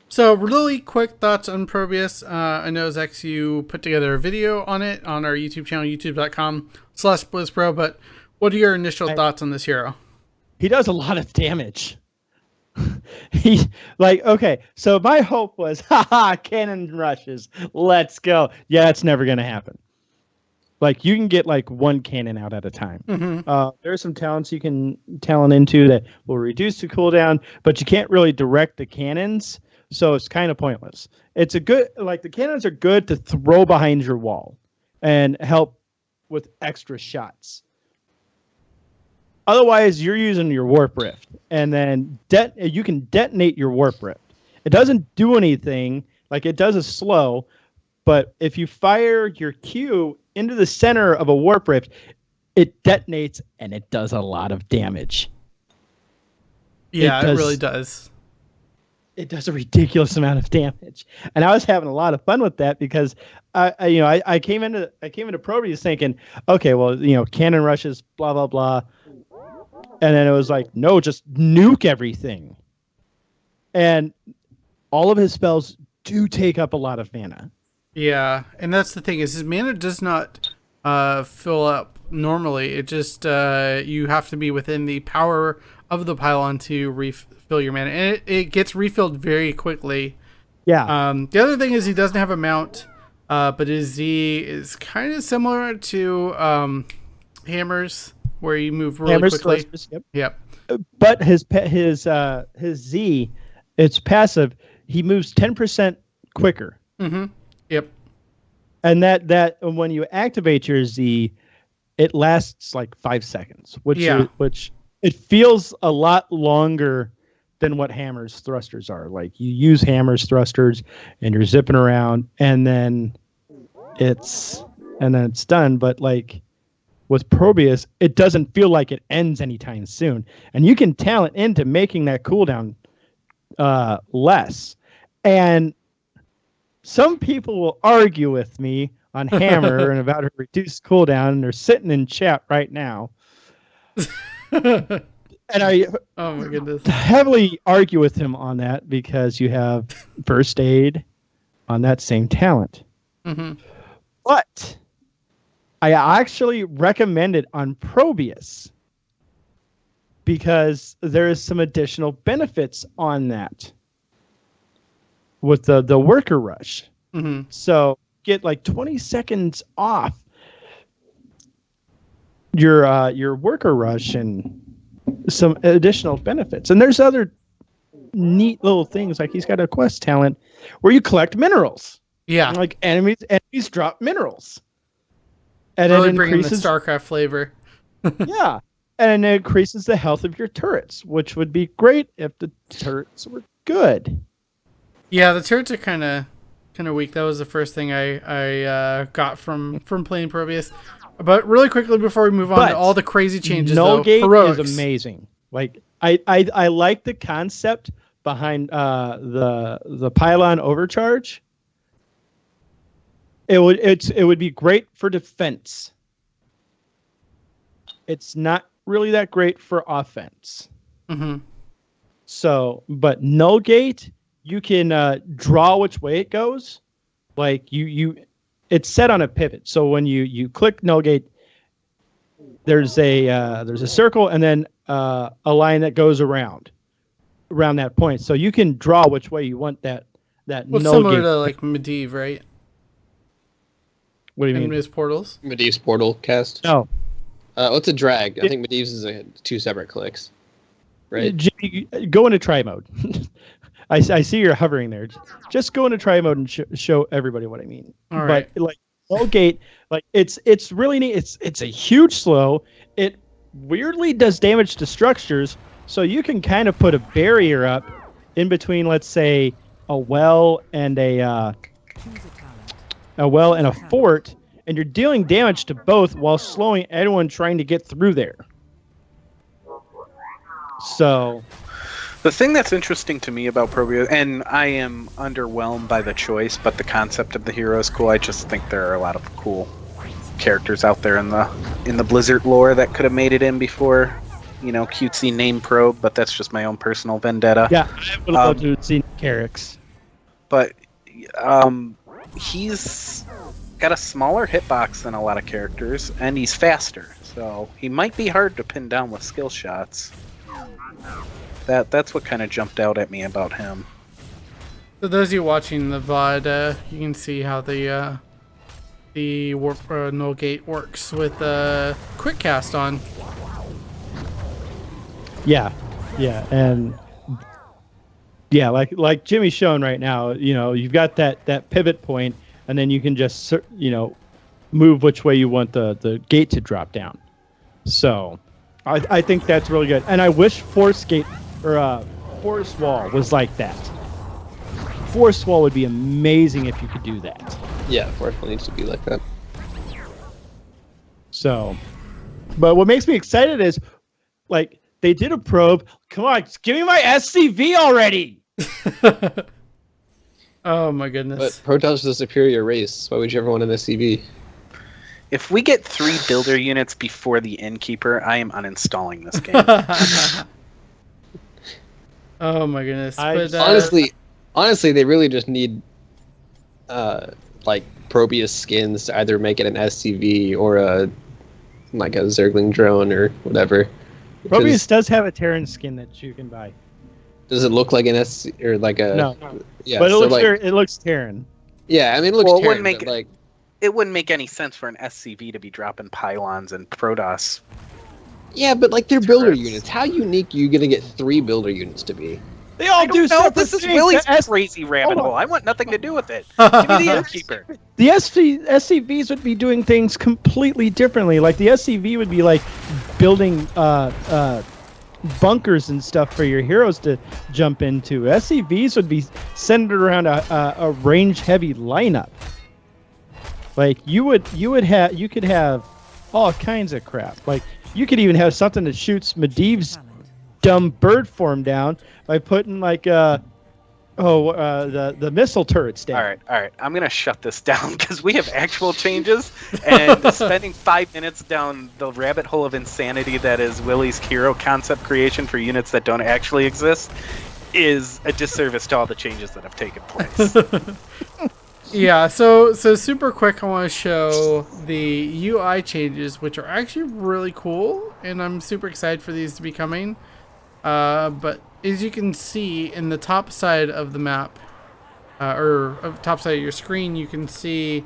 So, really quick thoughts on Probius. I know, Zex, you put together a video on it on our YouTube channel, youtube.com/BlizzPro, but what are your initial thoughts on this hero? He does a lot of damage. Okay, so my hope was, cannon rushes, let's go. Yeah, it's never going to happen. Like, you can get, like, 1 cannon out at a time. Mm-hmm. There are some talents you can talent into that will reduce the cooldown, but you can't really direct the cannons, so it's kind of pointless. It's a good, like, the cannons are good to throw behind your wall and help with extra shots. Otherwise, you're using your Warp Rift, and then you can detonate your Warp Rift. It doesn't do anything, like it does a slow, but if you fire your Q into the center of a Warp Rift, it detonates, and it does a lot of damage. Yeah, it really does. It does a ridiculous amount of damage, and I was having a lot of fun with that because I came into Probius thinking, okay, well, cannon rushes, blah blah blah. And then it was like, no, just nuke everything. And all of his spells do take up a lot of mana. Yeah, and that's the thing, is his mana does not fill up normally. It just, you have to be within the power of the pylon to refill your mana. And it gets refilled very quickly. Yeah. The other thing is he doesn't have a mount, but his Z is kind of similar to Hammers, where you move really quickly. Thrusters, Yep. But his Z, it's passive. He moves 10% quicker. Mm-hmm. Yep. And that when you activate your Z, it lasts like 5 seconds, which it feels a lot longer than what Hammer's thrusters are. Like, you use Hammer's thrusters and you're zipping around, and then it's and then it's done. But like with Probius, it doesn't feel like it ends anytime soon, and you can talent into making that cooldown less. And some people will argue with me on Hammer and about her reduced cooldown, and they're sitting in chat right now. And I Oh my goodness. heavily argue with him on that because you have first aid on that same talent. Mm-hmm. But I actually recommend it on Probius because there is some additional benefits on that with the worker rush. Mm-hmm. So get like 20 seconds off your worker rush and some additional benefits. And there's other neat little things, like he's got a quest talent where you collect minerals. Yeah. Like enemies drop minerals. And Really it bringing the increases StarCraft flavor. yeah. And it increases the health of your turrets, which would be great if the turrets were good. Yeah, the turrets are kind of weak. That was the first thing I got from playing Probius. But really quickly before we move on to all the crazy changes, Null though, Gate heroics. is amazing. Like I like the concept behind the pylon overcharge. It would be great for defense. It's not really that great for offense. Mm-hmm. So, but Null Gate, you can draw which way it goes. Like it's set on a pivot. So when you click Null Gate, there's a circle and then a line that goes around that point. So you can draw which way you want that Well, Null similar Gate. to like Medivh, right? What do you In mean? Miss Portals. Medivh's portal cast. No. What's a drag? I think Medivh's is two separate clicks. Right? Jimmy, go into try mode. I see you're hovering there. Just go into try mode and show everybody what I mean. All right. But like Null Gate, like it's really neat. It's a huge slow. It weirdly does damage to structures, so you can kind of put a barrier up in between, let's say, a well and a fort, and you're dealing damage to both while slowing anyone trying to get through there. So The thing that's interesting to me about Probius, and I am underwhelmed by the choice, but the concept of the hero is cool. I just think there are a lot of cool characters out there in the Blizzard lore that could have made it in before, cutesy name probe. But that's just my own personal vendetta. yeah, I would love to see Carrix. But he's got a smaller hitbox than a lot of characters, and he's faster, so he might be hard to pin down with skill shots. That's what kind of jumped out at me about him. So those of you watching the VOD, you can see how the warp Null Gate works with quick cast on. Yeah, and yeah, like Jimmy's showing right now. You've got that pivot point, and then you can just move which way you want the gate to drop down. So I think that's really good, and I wish Force Gate or Force Wall was like that. Force Wall would be amazing if you could do that. Yeah, Force Wall needs to be like that. So, but what makes me excited is, like, they did a probe. Come on, just give me my SCV already. Oh my goodness. But Protoss is the superior race. Why would you ever want an SCV? If we get 3 builder units before the Innkeeper, I am uninstalling this game. Oh my goodness. But, honestly, they really just need like Probius skins to either make it an SCV or a Zergling drone or whatever. Probius does have a Terran skin that you can buy. Does it look like an SC or like a? No. Yeah, but so it looks Terran. Yeah, I mean, it looks Well, it Terran, wouldn't but, make like, it wouldn't make any sense for an SCV to be dropping pylons and Protoss. yeah, but like they're builder Turrets. units. How unique are you gonna get 3 builder units to be? They all I do don't know. separate This is things. Willie's The crazy rabbit Hold on. hole. I want nothing to do with it. Give me the Innkeeper. The SCVs would be doing things completely differently. Like the SCV would be like building bunkers and stuff for your heroes to jump into. SCVs would be centered around a range-heavy lineup. Like you could have all kinds of crap. Like you could even have something that shoots Medivh's dumb bird form down by putting like the missile turrets down. All right. I'm gonna shut this down because we have actual changes, and spending 5 minutes down the rabbit hole of insanity that is Willie's hero concept creation for units that don't actually exist is a disservice to all the changes that have taken place. Yeah, so super quick, I want to show the UI changes, which are actually really cool, and I'm super excited for these to be coming. But as you can see in the top side of the map, top side of your screen, you can see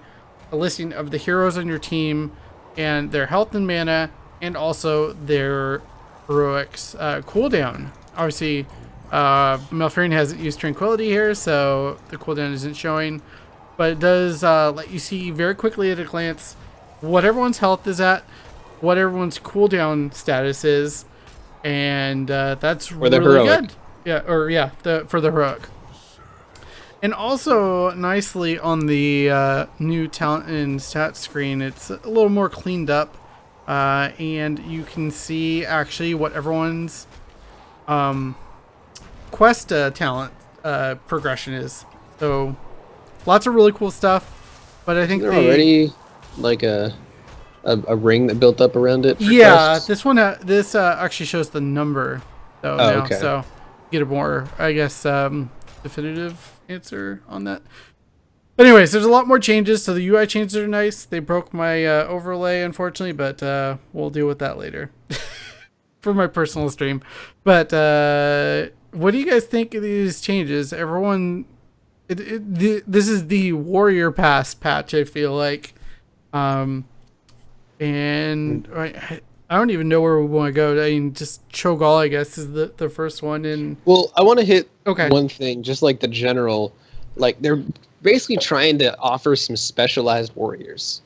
a listing of the heroes on your team and their health and mana, and also their heroics cooldown. Obviously, Malfurion hasn't used Tranquility here, so the cooldown isn't showing. But it does let you see very quickly at a glance what everyone's health is at, what everyone's cooldown status is, and that's really good. Yeah, for the heroic. And also nicely on the new talent and stats screen, it's a little more cleaned up, and you can see actually what everyone's quest talent progression is. So lots of really cool stuff, but I think They're already like a ring that built up around it. Yeah, quests? this one actually shows the number though now, okay. so get a more, I guess, definitive answer on that. But anyways, there's a lot more changes, so the UI changes are nice. They broke my overlay, unfortunately, but we'll deal with that later for my personal stream. But what do you guys think of these changes? Everyone, this is the Warrior Pass patch, I feel like. And I don't even know where we want to go. I mean, just Cho'Gall, I guess, is the first one. And Well, I want to hit Okay. one thing, just like the general, like they're basically trying to offer some specialized warriors.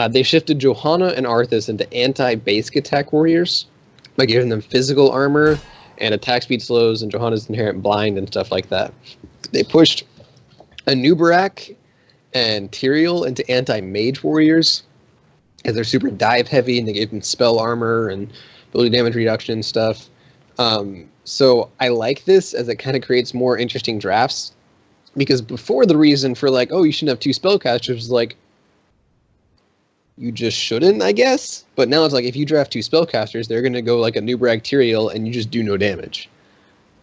They shifted Johanna and Arthas into anti-basic attack warriors by giving them physical armor and attack speed slows and Johanna's inherent blind and stuff like that. They pushed Anubarak and Tyrael into anti-mage warriors, as they're super dive heavy, and they gave them spell armor and ability damage reduction and stuff. So I like this as it kind of creates more interesting drafts, because before the reason for like, oh, you shouldn't have two spellcasters was like, you just shouldn't, I guess. But now it's like, if you draft two spellcasters, they're going to go like a Nubrag Tyrael and you just do no damage.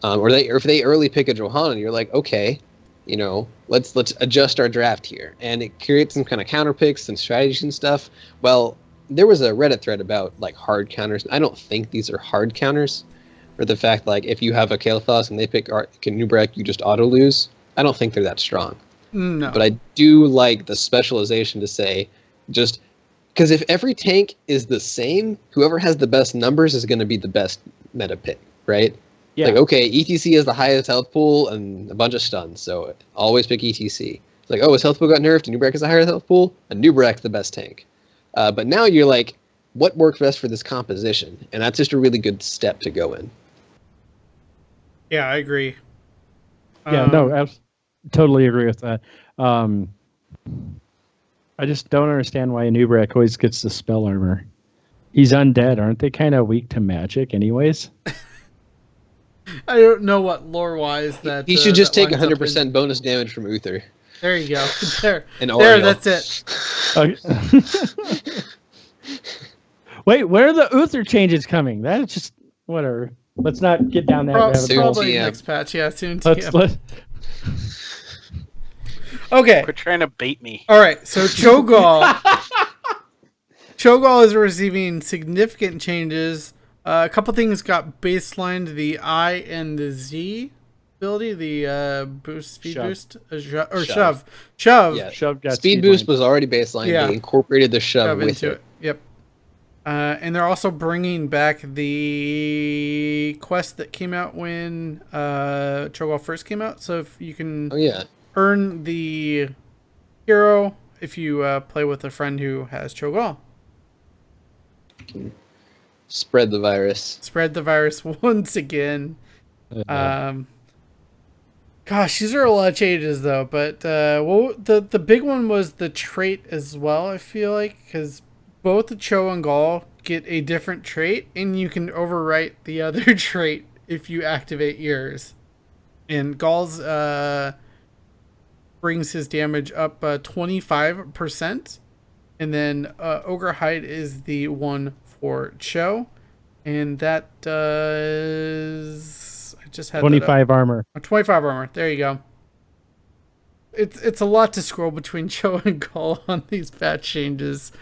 Or if they early pick a Johanna, you're like, okay, you know, let's adjust our draft here, and it creates some kind of counter picks and strategies and stuff. Well, there was a Reddit thread about like hard counters. I don't think these are hard counters, or the fact like if you have a Kael'thas and they pick Nubrek, you just auto lose. I don't think they're that strong. No. But I do like the specialization to say, just because if every tank is the same, whoever has the best numbers is going to be the best meta pick, right? Yeah. Like, okay, ETC has the highest health pool and a bunch of stuns, so always pick ETC. It's like, oh, his health pool got nerfed and Nubrek has a higher health pool, and Nubrek's the best tank. But now you're like, what works best for this composition? And that's just a really good step to go in. Yeah, I agree. Yeah, no, totally agree with that. I just don't understand why Nubrak always gets the spell armor. He's undead. Aren't they kind of weak to magic anyways? I don't know what lore-wise that He should just that take lines up 100% bonus damage from Uther. There you go. There, And there. Oriel. That's it. Wait, where are the Uther changes coming? That's just whatever. Let's not get down that rabbit hole. Probably TM. next patch. Yeah, soon. Let's Okay. Quit trying to bait me. All right. So Cho'Gall. Cho'Gall is receiving significant changes. A couple things got baselined: the I and the Z ability, the speed Shove. boost, or shove. Yeah. Shove got Speed boost was already baseline. Yeah. They incorporated the shove with into it. it. Yep. And they're also bringing back the quest that came out when Cho'Gall first came out. So if you can Oh yeah. earn the hero if you play with a friend who has Cho'Gall. Spread the virus. Spread the virus once again. Gosh, these are a lot of changes though. But the big one was the trait as well. I feel like because both the Cho and Gall get a different trait, and you can overwrite the other trait if you activate yours. And Gall's brings his damage up 25%, and then Ogre Hide is the one for Cho, and that does. I just had 25 armor. 25 armor. There you go. It's a lot to scroll between Cho and Gall on these patch changes,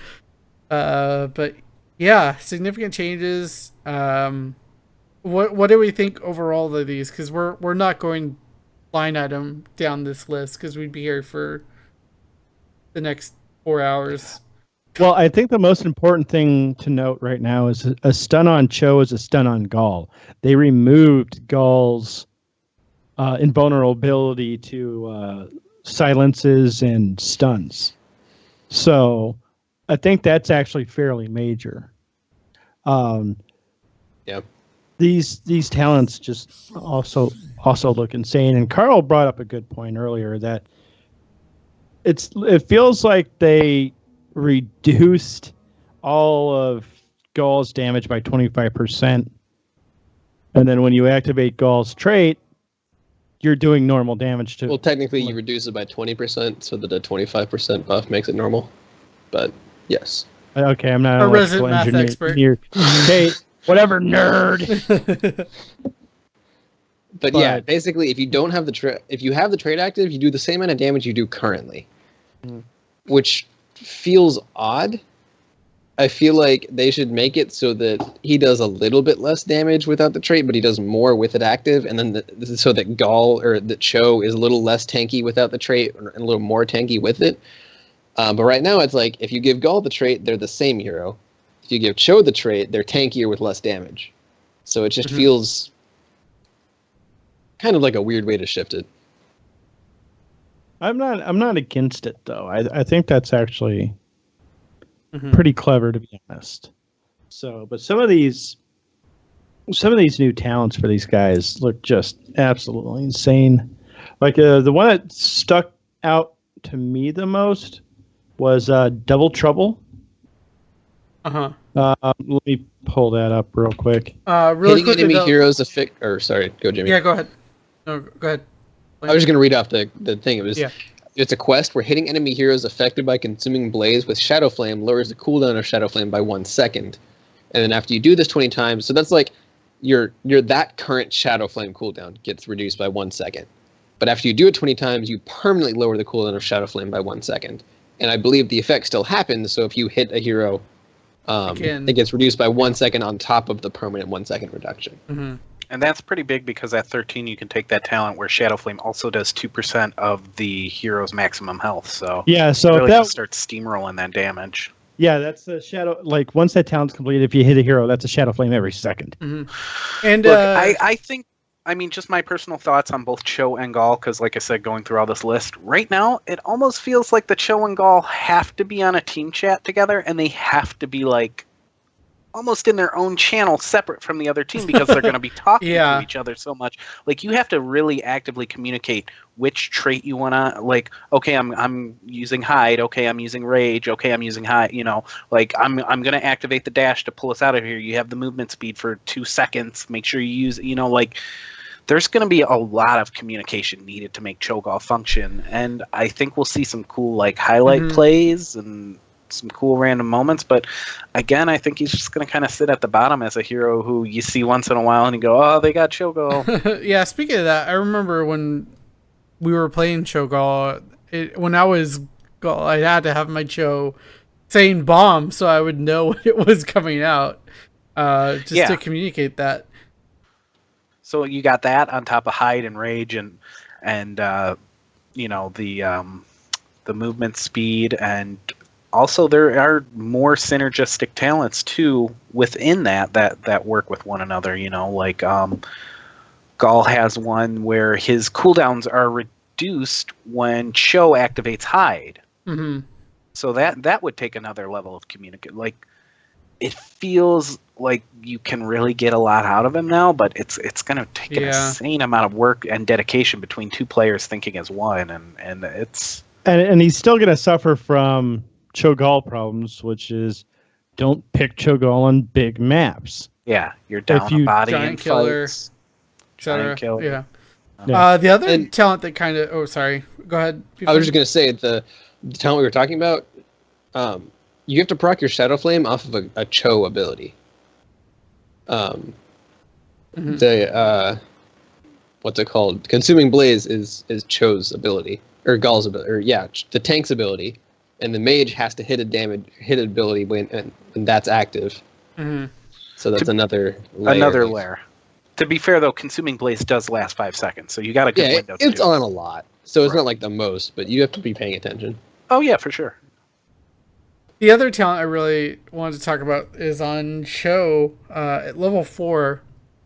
but yeah, significant changes. What do we think overall of these? Because we're not going line item down this list because we'd be here for the next 4 hours. Well, I think the most important thing to note right now is a stun on Cho is a stun on Gall. They removed Gall's invulnerability to silences and stuns. So I think that's actually fairly major. Yep. These talents just also look insane. And Carl brought up a good point earlier that it feels like they reduced all of Gall's damage by 25%. And then when you activate Gall's trait, you're doing normal damage to. Well, technically, you reduce it by 20%, so that a 25% buff makes it normal. But yes. Okay, I'm not a an resident electrical math expert. Hey, whatever, nerd. But yeah, basically, if you don't have if you have the trait active, you do the same amount of damage you do currently, which feels odd. I feel like they should make it so that he does a little bit less damage without the trait, but he does more with it active, and then so that Gall or that Cho is a little less tanky without the trait and a little more tanky with it. But right now, it's like if you give Gall the trait, they're the same hero. If you give Cho the trait, they're tankier with less damage. So it just feels kind of like a weird way to shift it. I'm not against it though. I think that's actually pretty clever, to be honest. So, but some of these new talents for these guys look just absolutely insane. Like the one that stuck out to me the most was Double Trouble. Let me pull that up real quick. Really Hitting enemy heroes sorry, go Jimmy. Yeah, go ahead. No, go ahead. I was just going to read off the thing. It's a quest where hitting enemy heroes affected by consuming blaze with Shadow Flame lowers the cooldown of Shadow Flame by 1 second. And then after you do this 20 times, so that's like your that current Shadow Flame cooldown gets reduced by 1 second. But after you do it 20 times, you permanently lower the cooldown of Shadow Flame by 1 second. And I believe the effect still happens, so if you hit a hero, it gets reduced by 1 second on top of the permanent 1 second reduction. And that's pretty big because at 13 you can take that talent where Shadow Flame also does 2% of the hero's maximum health. So yeah, so really that starts steamrolling that damage. Yeah, that's a shadow. Like once that talent's complete, if you hit a hero, that's a Shadow Flame every second. And look, I think, I mean, just my personal thoughts on both Cho and Gall, because like I said, going through all this list right now, it almost feels like the Cho and Gall have to be on a team chat together, and they have to be like almost in their own channel separate from the other team because they're going to be talking to each other so much. Like you have to really actively communicate which trait you want to, like, okay, I'm using hide, okay, I'm using rage, okay, I'm using hide, you know, like I'm going to activate the dash to pull us out of here. You have the movement speed for 2 seconds. Make sure you use, you know, like there's going to be a lot of communication needed to make Cho'Gall function, and I think we'll see some cool like highlight plays and some cool random moments, but again, I think he's just going to kind of sit at the bottom as a hero who you see once in a while and you go, oh, they got Cho'Gall. Yeah, speaking of that, I remember when we were playing Cho'Gall, when I was Gall, I had to have my Cho saying bomb so I would know when it was coming out, just to communicate that. So you got that on top of hide and rage and you know, the movement speed, and also there are more synergistic talents too within that work with one another, you know, like Gall has one where his cooldowns are reduced when Cho activates hide. So that would take another level of communicate. Like it feels like you can really get a lot out of him now, but it's going to take an insane amount of work and dedication between two players thinking as one, and it's and he's still going to suffer from Cho'Gall problems, which is don't pick Cho'Gall on big maps. Yeah, you're down a body in killer, fights. Giant killer. Yeah. Yeah. The other talent that kind of... Oh, sorry. Go ahead. I was just going to say, the talent we were talking about, you have to proc your Shadow Flame off of a Cho ability. The what's it called? Consuming Blaze is Cho's ability, or Gall's ability, or the tank's ability, and the mage has to hit ability when that's active. Mm-hmm. So that's another layer. Another layer. To be fair, though, Consuming Blaze does last 5 seconds, so you got a good window. It's on a lot, so it's not like the most, but you have to be paying attention. Oh yeah, for sure. The other talent I really wanted to talk about is on Cho at level 4.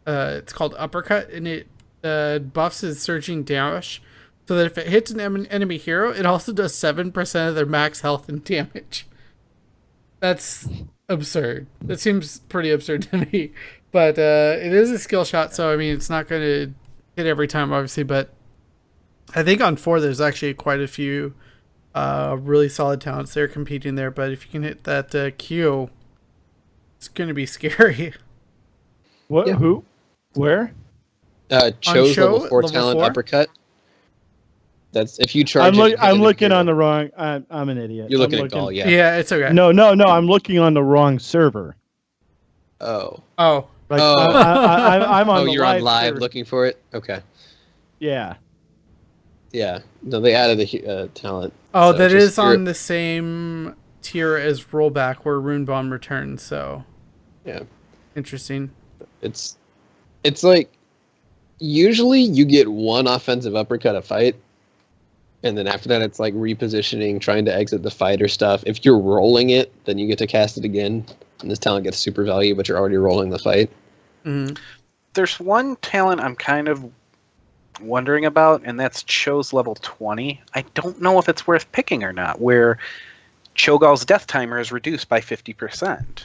It's called Uppercut, and it buffs his surging dash, so that if it hits an enemy hero, it also does 7% of their max health and damage. That's absurd. That seems pretty absurd to me. But it is a skill shot, so I mean, it's not going to hit every time, obviously. But I think on 4, there's actually quite a few really solid talents there competing there. But if you can hit that Q, it's going to be scary. What? Yeah. Who? Where? Cho's level 4 talent, 4? Uppercut. That's if you charge. I'm looking on the wrong. I'm an idiot. You're looking at Gall, yeah. Yeah, it's okay. No. I'm looking on the wrong server. Oh. Like, I'm on. You're on live server. Looking for it. Okay. Yeah. Yeah. No, they added the talent. Oh, so that is on the same tier as Rollback, where Rune Bomb returns. So. Yeah. Interesting. It's like usually you get one offensive uppercut a fight, and then after that it's like repositioning, trying to exit the fight or stuff. If you're rolling it, then you get to cast it again. And this talent gets super value, but you're already rolling the fight. Mm-hmm. There's one talent I'm kind of wondering about, and that's Cho's level 20. I don't know if it's worth picking or not, where Cho'Gall's death timer is reduced by 50%.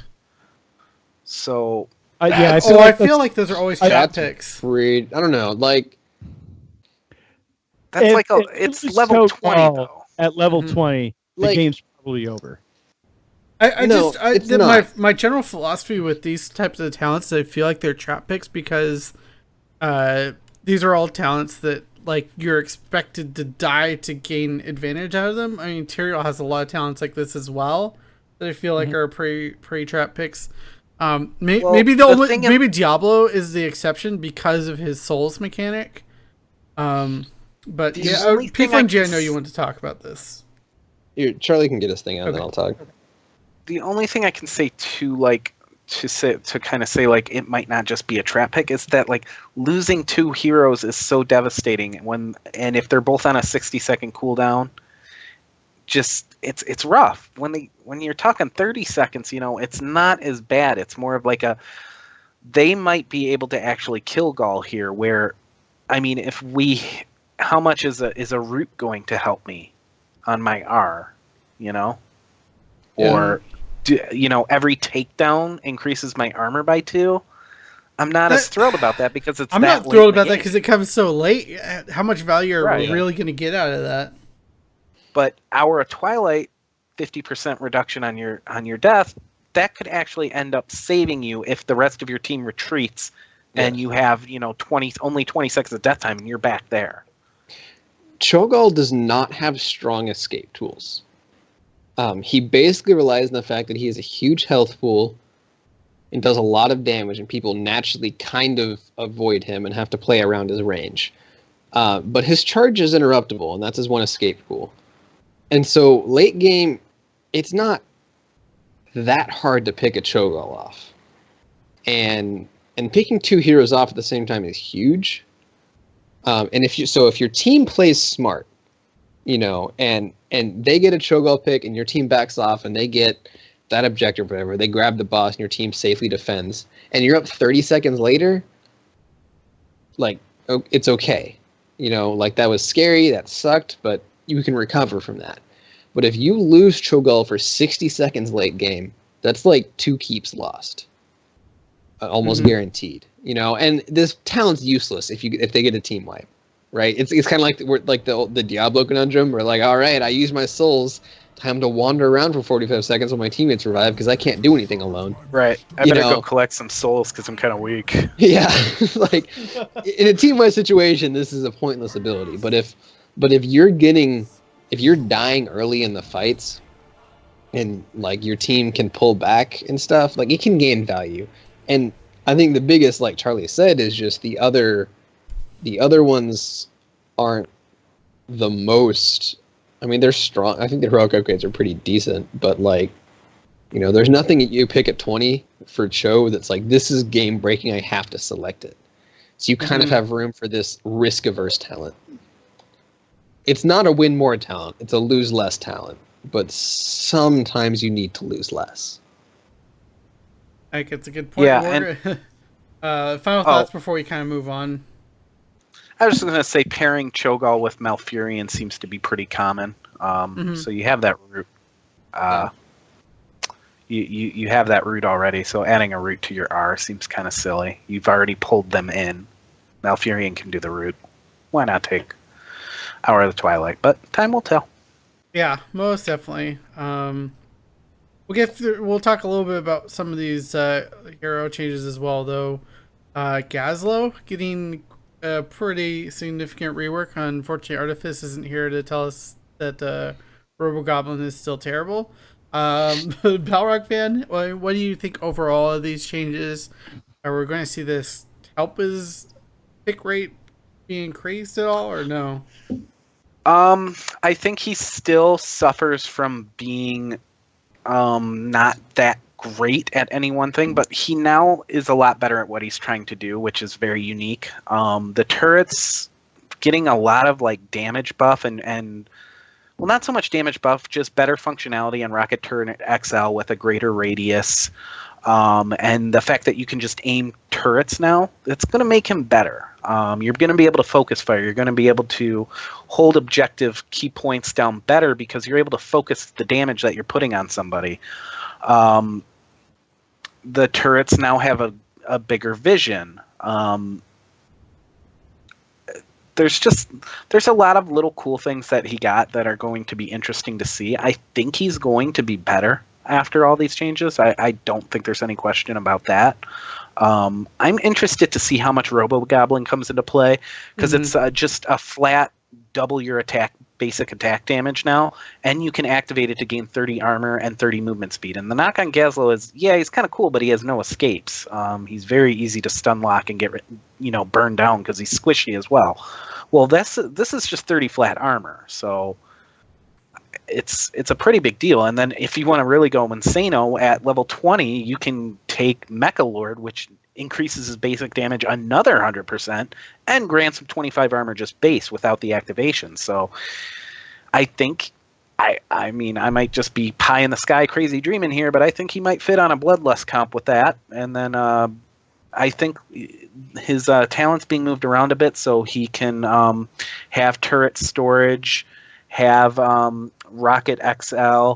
So... I feel like those are always trap picks. I don't know, like... That's it's level 20, though. At level 20, the game's probably over. My general philosophy with these types of talents, I feel like they're trap picks because these are all talents that like you're expected to die to gain advantage out of them. I mean, Tyrael has a lot of talents like this as well that I feel like are pretty trap picks. Maybe Diablo is the exception because of his souls mechanic. But P1G, I know you want to talk about this. Charlie can get his thing out, and then I'll talk. The only thing I can say to kind of say like it might not just be a trap pick is that like losing 2 heroes is so devastating and if they're both on a 60-second cooldown, just it's rough. When you're talking 30 seconds, it's not as bad. It's more of like they might be able to actually kill Gall here. Where, I mean, how much is a root going to help me on my R? Yeah. Or every takedown increases my armor by 2. I'm not as thrilled about that because it's. I'm not thrilled about that because it comes so late. How much value are we really going to get out of that? But Hour of Twilight, 50% reduction on your death, that could actually end up saving you if the rest of your team retreats and you have only 20 seconds of death time and you're back there. Cho'Gall does not have strong escape tools. He basically relies on the fact that he has a huge health pool and does a lot of damage, and people naturally kind of avoid him and have to play around his range. But his charge is interruptible, and that's his one escape pool. And so late game, it's not that hard to pick a Cho'Gall off. And picking 2 heroes off at the same time is huge. And if your team plays smart, and they get a Cho'Gall pick and your team backs off and they get that objective or whatever, they grab the boss and your team safely defends, and you're up 30 seconds later, like, it's okay. Like, that was scary, that sucked, but you can recover from that. But if you lose Cho'Gall for 60 seconds late game, that's like 2 keeps lost, almost guaranteed. You know, and this talent's useless if they get a team wipe, right? It's kind of like the Diablo conundrum. Where like, all right, I use my souls. Time to wander around for 45 seconds while my teammates revive because I can't do anything alone. Right. I better go collect some souls because I'm kind of weak. Yeah, like in a team-wide situation, this is a pointless ability. But if you're dying early in the fights, and like your team can pull back and stuff, like it can gain value. And I think the biggest, like Charlie said, is just the other ones aren't the most. I mean, they're strong. I think the heroic upgrades are pretty decent, but like, you know, there's nothing you pick at 20 for Cho that's like, this is game breaking. I have to select it. So you kind of have room for this risk averse talent. It's not a win more talent. It's a lose less talent, but sometimes you need to lose less. Like, it's a good point. Yeah. Final thoughts before we kind of move on. I was just going to say pairing Cho'Gall with Malfurion seems to be pretty common. So you have that root. You have that root already, so adding a root to your R seems kind of silly. You've already pulled them in. Malfurion can do the root. Why not take Hour of the Twilight? But time will tell. Yeah, most definitely. We'll talk a little bit about some of these hero changes as well, though. Gazlo getting a pretty significant rework. Unfortunately, Artifice isn't here to tell us that Robo-Goblin is still terrible. Balrog fan, what do you think overall of these changes? Are we going to see this help his pick rate be increased at all, or no? I think he still suffers from being not that great at any one thing, but he now is a lot better at what he's trying to do, which is very unique. The turrets getting a lot of like damage buff and well, not so much damage buff, just better functionality on Rocket Turret XL with a greater radius. And the fact that you can just aim turrets now, it's going to make him better. You're going to be able to focus fire. You're going to be able to hold objective key points down better because you're able to focus the damage that you're putting on somebody. The turrets now have a bigger vision. There's a lot of little cool things that he got that are going to be interesting to see. I think he's going to be better after all these changes. I don't think there's any question about that. I'm interested to see how much Robo-Goblin comes into play because it's just a flat double your basic attack damage now, and you can activate it to gain 30 armor and 30 movement speed. And the knock on Gazlo is, yeah, he's kind of cool, but he has no escapes. He's very easy to stun lock and get burned down because he's squishy as well. Well, this is just 30 flat armor, so it's a pretty big deal. And then if you want to really go Insano at level 20, you can take Mecha Lord, which increases his basic damage another 100% and grants him 25 armor just base without the activation. So I think I mean I might just be pie in the sky crazy dreaming here, but I think he might fit on a Bloodlust comp with that. And then I think his talent's being moved around a bit so he can have turret storage, have Rocket XL,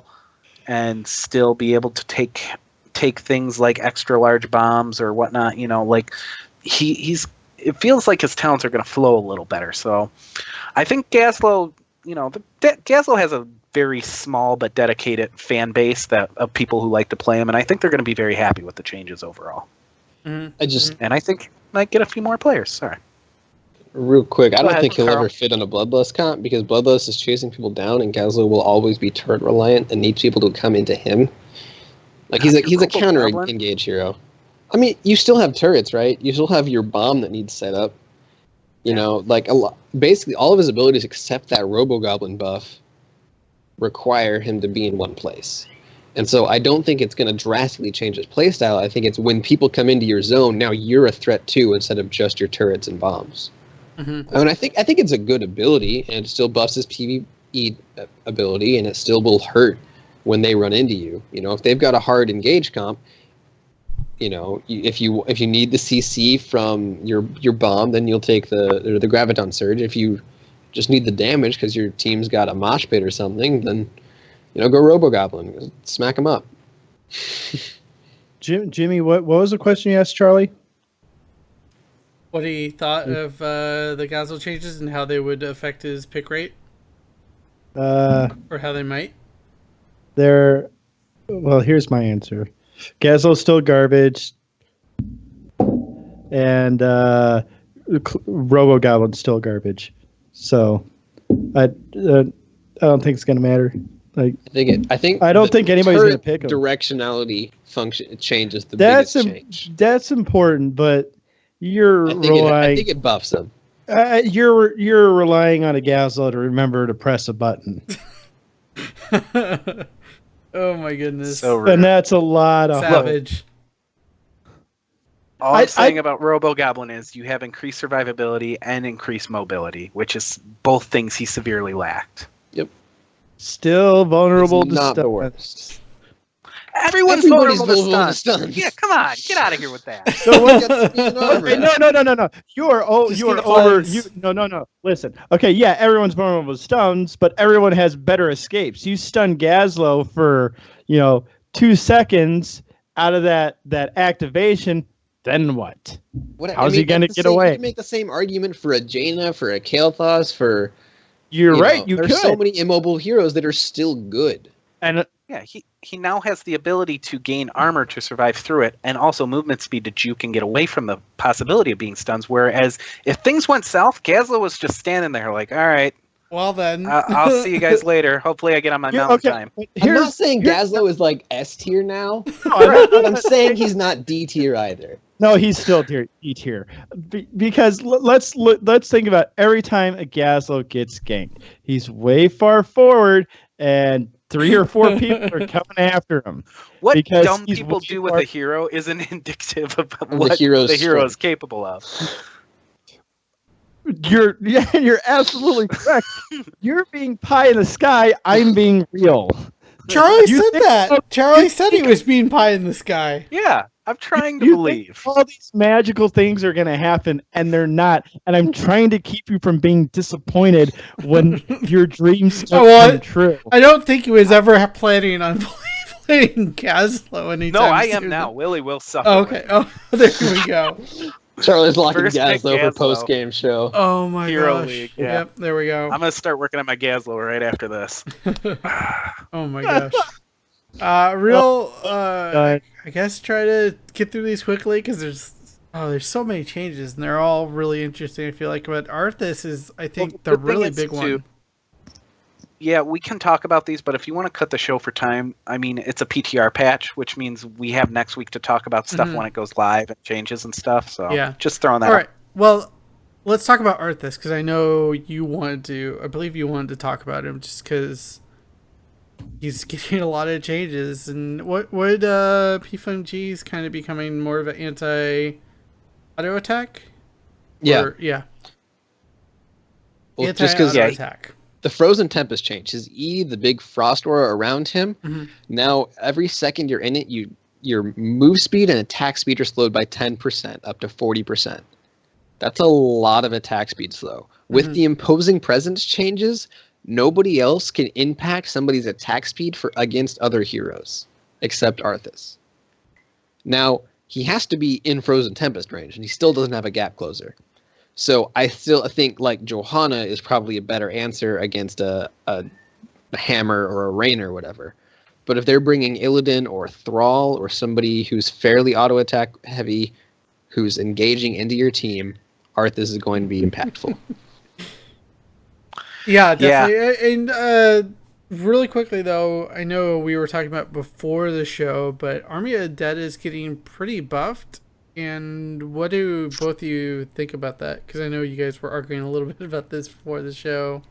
and still be able to take things like extra large bombs or whatnot. Like he's. It feels like his talents are going to flow a little better. So I think Gazlo, Gazlo has a very small but dedicated fan base of people who like to play him, and I think they're going to be very happy with the changes overall. Mm-hmm. And I think might get a few more players. Sorry. Real quick, I don't think he'll Carl. ever fit on a Bloodlust comp because Bloodlust is chasing people down, and Gazlo will always be turret reliant and needs people to come into him. Like he's a counter engage hero. I mean, you still have turrets, right? You still have your bomb that needs set up. Basically all of his abilities except that Robo-Goblin buff require him to be in one place. And so I don't think it's going to drastically change his playstyle. I think it's when people come into your zone, now you're a threat too instead of just your turrets and bombs. Mm-hmm. I mean, I think it's a good ability, and it still buffs his PvE ability, and it still will hurt when they run into you. If they've got a hard engage comp, if you need the CC from your bomb, then you'll take the Graviton Surge. If you just need the damage because your team's got a mosh pit or something, then go Robo-Goblin, smack them up. Jimmy, what was the question you asked Charlie? What he thought of the Gazelle changes and how they would affect his pick rate, or how they might. Well, here's my answer. Gazell's still garbage, and Robo Goblin's still garbage. So, I don't think it's gonna matter. Like, I don't think anybody's gonna pick him. Directionality function changes the biggest change. That's important, but I think it buffs them. You're relying on a Gazelle to remember to press a button. Oh my goodness! So rude. And that's a lot of savage. All I'm saying about Robo Goblin is you have increased survivability and increased mobility, which is both things he severely lacked. Yep. Still vulnerable It's to not the stuff. worst. Everybody's vulnerable to stuns. Yeah, come on, get out of here with that. So what? Okay, No. You are over. No. Listen. Okay, yeah, everyone's vulnerable to stuns, but everyone has better escapes. You stun Gazlo for 2 seconds out of that activation. Then what? How's he gonna get away? You can make the same argument for a Jaina, for a Kael'thas, for. You're right. You there's so many immobile heroes that are still good. And yeah, he now has the ability to gain armor to survive through it, and also movement speed to juke and get away from the possibility of being stuns. Whereas if things went south, Gazlo was just standing there like, all right, well then, I'll see you guys later. Hopefully I get on my mountain time. I'm not saying Gazlo is like S tier now, but I'm saying he's not D tier either. No, he's still D tier. Because let's think about every time a Gazlo gets ganked. He's way far forward, and 3 or 4 people are coming after him. What dumb people do with a hero isn't indicative of what the hero is capable of. You're absolutely correct. You're being pie in the sky. I'm being real. Charlie said that. Charlie said he was being pie in the sky. Yeah, I'm trying to believe. All these magical things are going to happen, and they're not. And I'm trying to keep you from being disappointed when your dreams come true. I don't think he was ever planning on playing Gazlo anytime No, I soon. am now. Willie will suffer. Okay. Oh, there we go. Charlie's locking Gazlo for post-game show. Oh my Hero gosh. League, yeah. Yep, there we go. I'm going to start working on my Gazlo right after this. Oh my gosh. I guess try to get through these quickly because there's so many changes and they're all really interesting. I feel like, but Arthas is, I think, the really big one. Yeah, we can talk about these, but if you want to cut the show for time, I mean, it's a PTR patch, which means we have next week to talk about stuff when it goes live and changes and stuff. So yeah, just throwing that. All right. Well, let's talk about Arthas because I know I believe you wanted to talk about him just because he's getting a lot of changes. And what would P5G is kind of becoming more of an anti-auto attack? Yeah. Yeah. Well, just because attack. The Frozen Tempest change. His E, the big frost aura around him, now every second you're in it, your move speed and attack speed are slowed by 10%, up to 40%. That's a lot of attack speed slow. With the imposing presence changes, nobody else can impact somebody's attack speed against other heroes, except Arthas. Now, he has to be in Frozen Tempest range, and he still doesn't have a gap closer. So I still think like Johanna is probably a better answer against a Hammer or a Rain or whatever. But if they're bringing Illidan or Thrall or somebody who's fairly auto attack heavy, who's engaging into your team, Arthas is going to be impactful. Yeah, definitely. Yeah. And really quickly though, I know we were talking about before the show, but Army of Dead is getting pretty buffed. And what do both of you think about that? Because I know you guys were arguing a little bit about this before the show.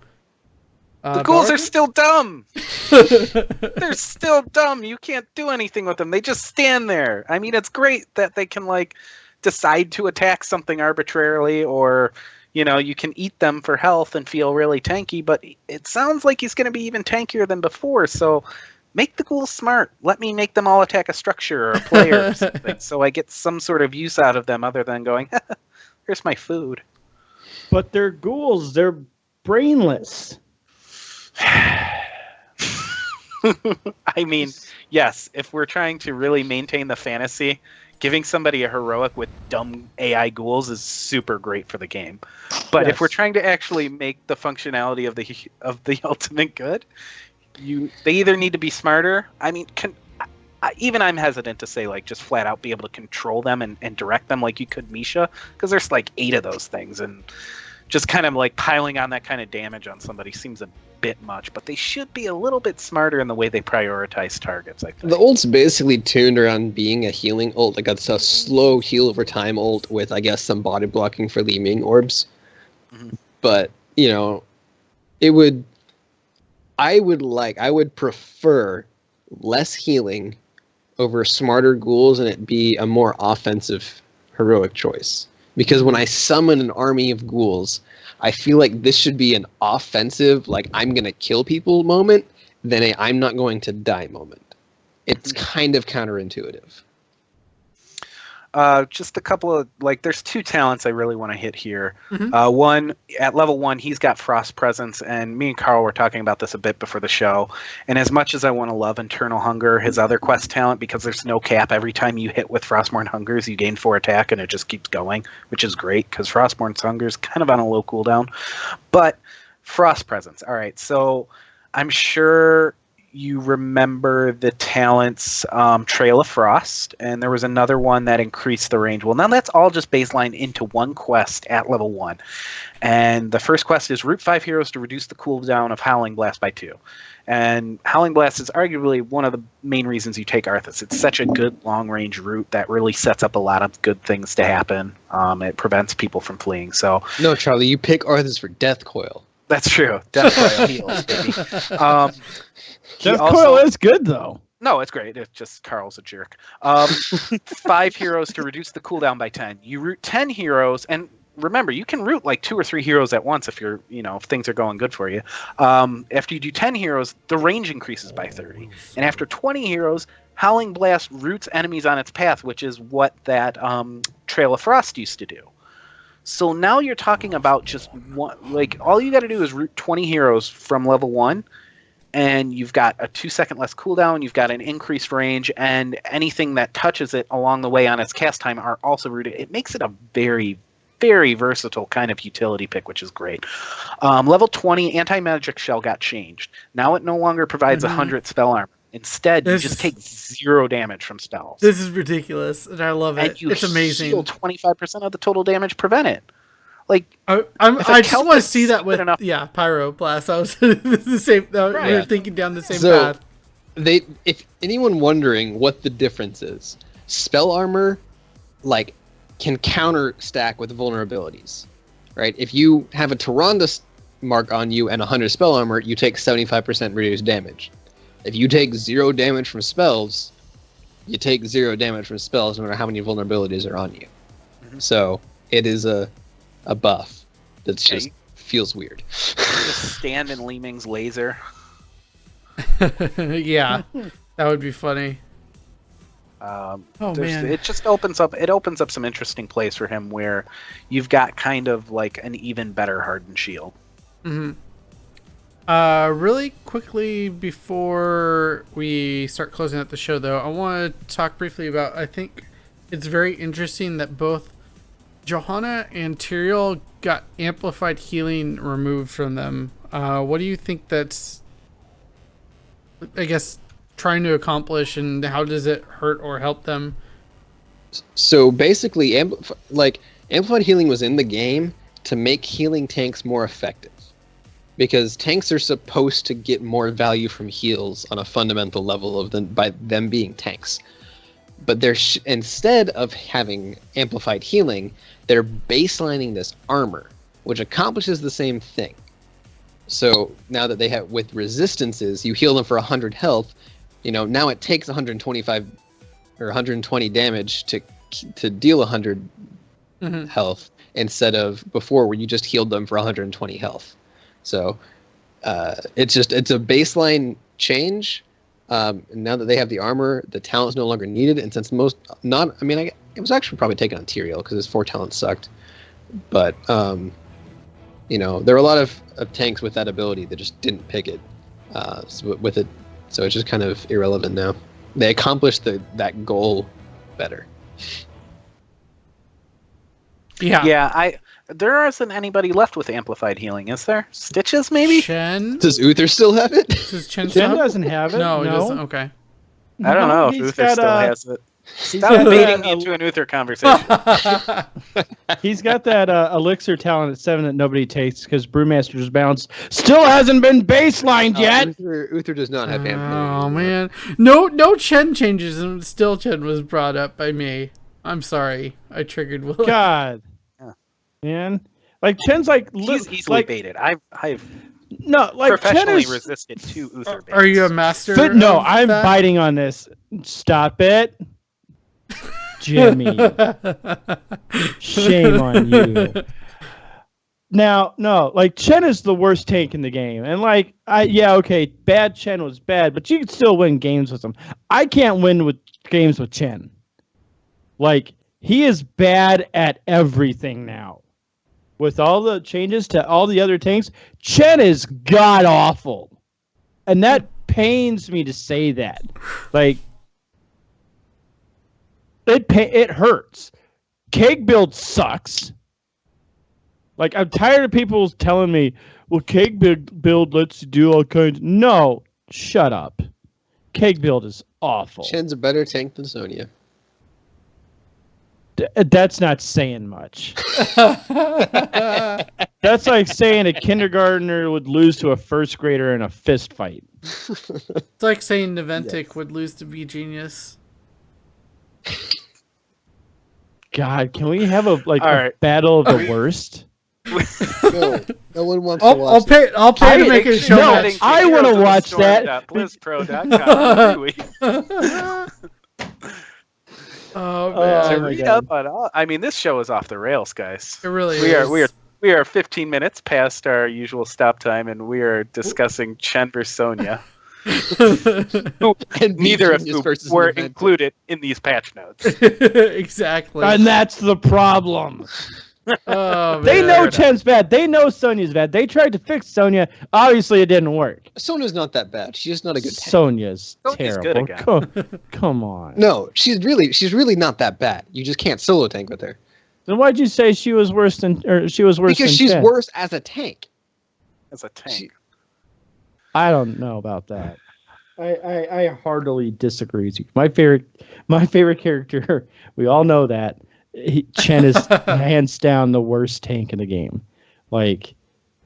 The ghouls are still dumb. They're still dumb. You can't do anything with them. They just stand there. I mean, it's great that they can like decide to attack something arbitrarily, or you can eat them for health and feel really tanky. But it sounds like he's going to be even tankier than before. So. Make the ghouls smart. Let me make them all attack a structure or a player or something, so I get some sort of use out of them other than going, here's my food. But they're ghouls. They're brainless. I mean, yes, if we're trying to really maintain the fantasy, giving somebody a heroic with dumb AI ghouls is super great for the game. But if we're trying to actually make the functionality of the ultimate good, they either need to be smarter. I mean, even I'm hesitant to say like just flat out be able to control them and direct them like you could Misha, because there's like 8 of those things, and just kind of like piling on that kind of damage on somebody seems a bit much. But they should be a little bit smarter in the way they prioritize targets, I think. The ult's basically tuned around being a healing ult, like it's a slow heal over time ult with, I guess, some body blocking for Li Ming orbs. Mm-hmm. But, you know, I would prefer less healing over smarter ghouls and it be a more offensive heroic choice. Because when I summon an army of ghouls, I feel like this should be an offensive, like I'm going to kill people moment, than a I'm not going to die moment. It's kind of counterintuitive. Just a couple of, like, there's 2 talents I really want to hit here. One, at level 1, he's got Frost Presence, and me and Carl were talking about this a bit before the show. And as much as I want to love Internal Hunger, his other quest talent, because there's no cap, every time you hit with Frostborn Hungers, you gain 4 attack, and it just keeps going, which is great, because Frostborn Hunger is kind of on a low cooldown. But Frost Presence, all right, so I'm sure you remember the talents Trail of Frost, and there was another one that increased the range. Well, now that's all just baseline into one quest at level 1. And the first quest is root 5 heroes to reduce the cooldown of Howling Blast by 2. And Howling Blast is arguably one of the main reasons you take Arthas. It's such a good long-range route that really sets up a lot of good things to happen. It prevents people from fleeing. So no, Charlie, you pick Arthas for Death Coil. That's true. Death Coil heals, baby. Death Coil is good, though. No, it's great. It's just Carl's a jerk. 5 heroes to reduce the cooldown by 10. You root 10 heroes, and remember, you can root like 2 or 3 heroes at once if you're, if things are going good for you. After you do 10 heroes, the range increases by 30. And after 20 heroes, Howling Blast roots enemies on its path, which is what that Trail of Frost used to do. So now you're talking about just one, like all you got to do is root 20 heroes from level 1, and you've got a 2-second less cooldown, you've got an increased range, and anything that touches it along the way on its cast time are also rooted. It makes it a very, very versatile kind of utility pick, which is great. Level 20 Anti-Magic Shell got changed. Now it no longer provides 100 spell armor. Instead, you just take 0 damage from spells. This is ridiculous, and I love it. It's amazing. Heal 25% of the total damage prevented. Like, I just want to see that with Pyroblast. I was the same. We were thinking down the same path. If anyone wondering what the difference is, spell armor, like, can counter stack with vulnerabilities, right? If you have a Tyrande mark on you and 100 spell armor, you take 75% reduced damage. If you take 0 damage from spells, you take 0 damage from spells no matter how many vulnerabilities are on you. So it is a buff that's just feels weird. Just stand in Li Ming's laser. Yeah, that would be funny. Man. It just opens up some interesting plays for him where you've got kind of like an even better hardened shield. Really quickly before we start closing out the show, though, I want to talk briefly about, I think it's very interesting that both Johanna and Tyrael got amplified healing removed from them. What do you think that's, I guess, trying to accomplish, and how does it hurt or help them? So basically, amplified healing was in the game to make healing tanks more effective. Because tanks are supposed to get more value from heals on a fundamental level by them being tanks. But they're instead of having amplified healing, they're baselining this armor, which accomplishes the same thing. So now that they have, with resistances, you heal them for 100 health. Now it takes 125 or 120 damage to deal 100 health instead of before where you just healed them for 120 health. So it's a baseline change. Now that they have the armor, the talent's no longer needed, and since it was actually probably taken on Tyrael because his 4 talents sucked. But there are a lot of tanks with that ability that just didn't pick it with it, so it's just kind of irrelevant now. they accomplished that goal better. Yeah, there isn't anybody left with amplified healing, is there? Stitches, maybe? Chen? Does Uther still have it? Does Chen Chen have it? doesn't have it. No, he doesn't. Okay. I don't know if he's Uther got, still has it. He's Stop got baiting that, me into an Uther conversation. he's got that elixir talent at 7 that nobody takes because Brewmaster's Bounce still hasn't been baselined yet. Uther does not have Oh amplified. man, no Chen changes, and still Chen was brought up by me. I'm sorry, I triggered Will. God, Yeah. man, like Chen's like He's easily like baited. I've no like Chen professionally is. resisted 2 Uther baits. Are you a master? But no, of I'm that? biting on this. Stop it, Jimmy. Shame on you. Now, no, like Chen is the worst tank in the game, and like okay, bad Chen was bad, but you can still win games with him. I can't win with games with Chen. Like he is bad at everything now. With all the changes to all the other tanks, Chen is god awful, and that pains me to say that. Like it hurts. Cake build sucks. Like I'm tired of people telling me, "Well, cake build lets you do all kinds." No, shut up. Cake build is awful. Chen's a better tank than Sonya. That's not saying much. That's like saying a kindergartner would lose to a first grader in a fist fight. It's like saying Naventic would lose to Be Genius. God, can we have a All right. battle of the worst? No one wants to watch I'll pay to make a show no, match. I want to watch that. BlizzPro.com. Oh Oh, man, To my read God. up on all, I mean, this show is off the rails, guys. it really We is. are 15 minutes past our usual stop time, and we are discussing Chen versus Sonya. And Neither of Genius whom versus were Naventic. included in these patch notes. Exactly. And that's the problem. Oh, They man. know Chen's bad. They know Sonya's bad. They tried to fix Sonya. Obviously, it didn't work. Sonya's not that bad. She's just not a good tank. Sonya's Sonya's good terrible. again. Come on. No, she's really not that bad. You just can't solo tank with her. Then why'd you say she was worse than Because than she's Chen? worse as a tank. As a tank. I don't know about that. I heartily disagree with you. My favorite character, we all know that. Chen is hands down the worst tank in the game. Like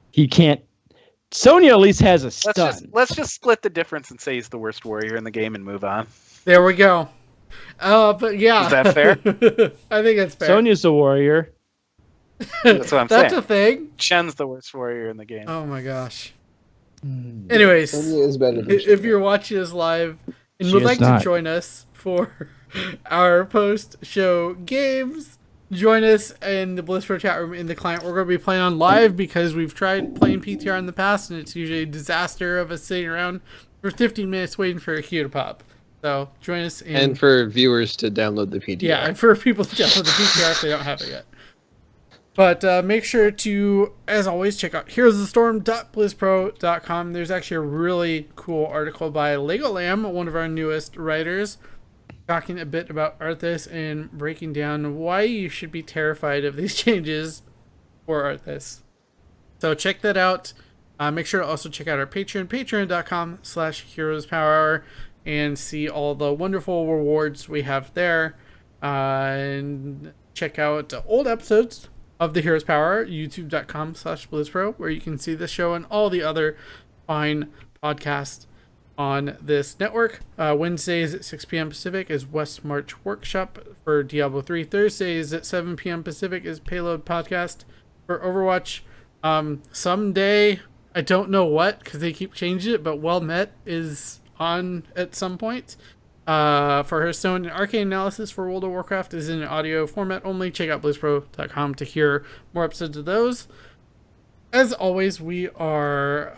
he can't. Sonya at least has a stun. Let's just split the difference and say he's the worst warrior in the game and move on. There we go. But yeah. Is that fair? I think that's fair. Sonya's a warrior. That's what I'm That's saying. a thing. Chen's the worst warrior in the game. Oh my gosh. Anyways, Sonya is better than if you're watching us live and She would is like not. to join us for our post-show games, join us in the BlizzPro chat room in the client. We're going to be playing on live because we've tried playing PTR in the past, and it's usually a disaster of us sitting around for 15 minutes waiting for a queue to pop. So join us. and for viewers to download the PTR. Yeah, and for people to download the PTR if they don't have it yet. But make sure to, as always, check out heroesofthestorm.blizzpro.com. There's actually a really cool article by Lego Lamb, one of our newest writers, talking a bit about Arthas and breaking down why you should be terrified of these changes for Arthas. So check that out. Make sure to also check out our Patreon, patreon.com/heroespowerhour, and see all the wonderful rewards we have there. And check out old episodes of the Heroes Power Hour, youtube.com/BlizzPro, where you can see this show and all the other fine podcasts on this network. Wednesdays at 6 p.m. Pacific is West March Workshop for Diablo 3. Thursdays at 7 p.m. Pacific is Payload Podcast for Overwatch. Someday, I don't know what, because they keep changing it, but Well Met is on at some point. For Hearthstone, and Arcane Analysis for World of Warcraft is in audio format only. Check out blizzpro.com to hear more episodes of those. As always, we are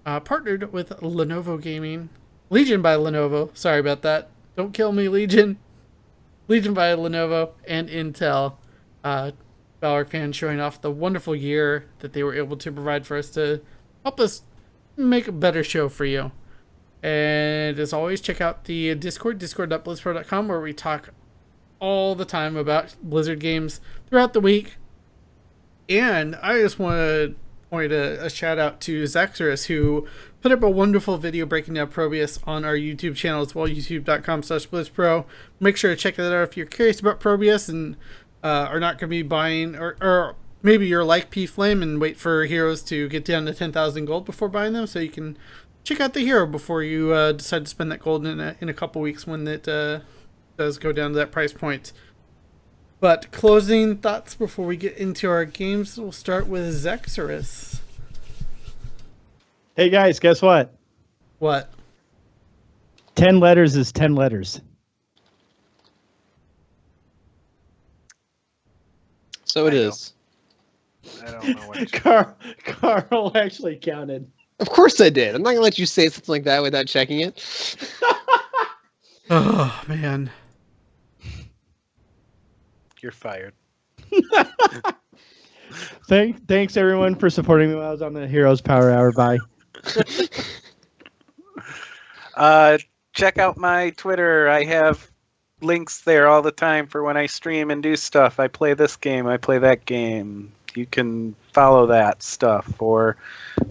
partnered with Lenovo Gaming. Legion by Lenovo. Sorry about that. Don't kill me, Legion. Legion by Lenovo and Intel. Valor fans showing off the wonderful gear that they were able to provide for us to help us make a better show for you. And as always, check out the Discord, discord.blizzpro.com, where we talk all the time about Blizzard games throughout the week. And I just want to point a shout out to Zexorus, who put up a wonderful video breaking down Probius on our YouTube channel as well, youtube.com/BlizzPro. Make sure to check that out if you're curious about Probius and are not going to be buying, or maybe you're like P Flame and wait for heroes to get down to 10,000 gold before buying them, so you can check out the hero before you decide to spend that gold in a couple weeks when it does go down to that price point. But closing thoughts before we get into our games, we'll start with Zexorus. Hey guys, guess what? What? 10 letters is 10 letters. So it is. I don't know what. Carl actually counted. Of course I did. I'm not gonna let you say something like that without checking it. Oh, man. You're fired. Thanks everyone for supporting me while I was on the Heroes Power Hour. Bye. Check out my Twitter. I have links there all the time for when I stream and do stuff. I play this game, I play that game. You can follow that stuff or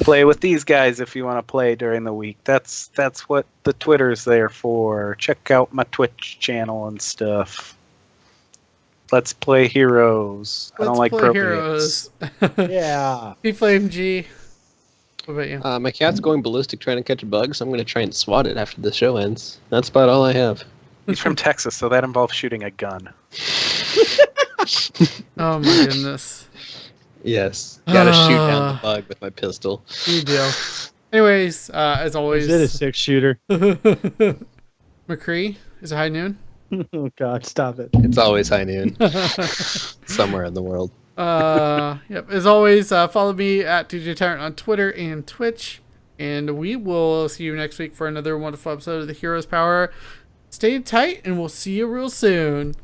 play with these guys if you want to play during the week. That's what the Twitter's there for. Check out my Twitch channel and stuff. Let's play Heroes. I don't like play Probius. Heroes. Yeah. P Flame G. What about you? My cat's going ballistic trying to catch a bug, so I'm gonna try and swat it after the show ends. That's about all I have. He's from Texas, so that involves shooting a gun. Oh my goodness. Yes. Gotta shoot down the bug with my pistol. You do. Anyways, as always. Is it a 6-shooter? McCree, is it high noon? Oh God, stop it. It's always high noon. Somewhere in the world. Yep. As always, follow me at DJ Tyrant on Twitter and Twitch. And we will see you next week for another wonderful episode of the Heroes Power. Stay tight, and we'll see you real soon.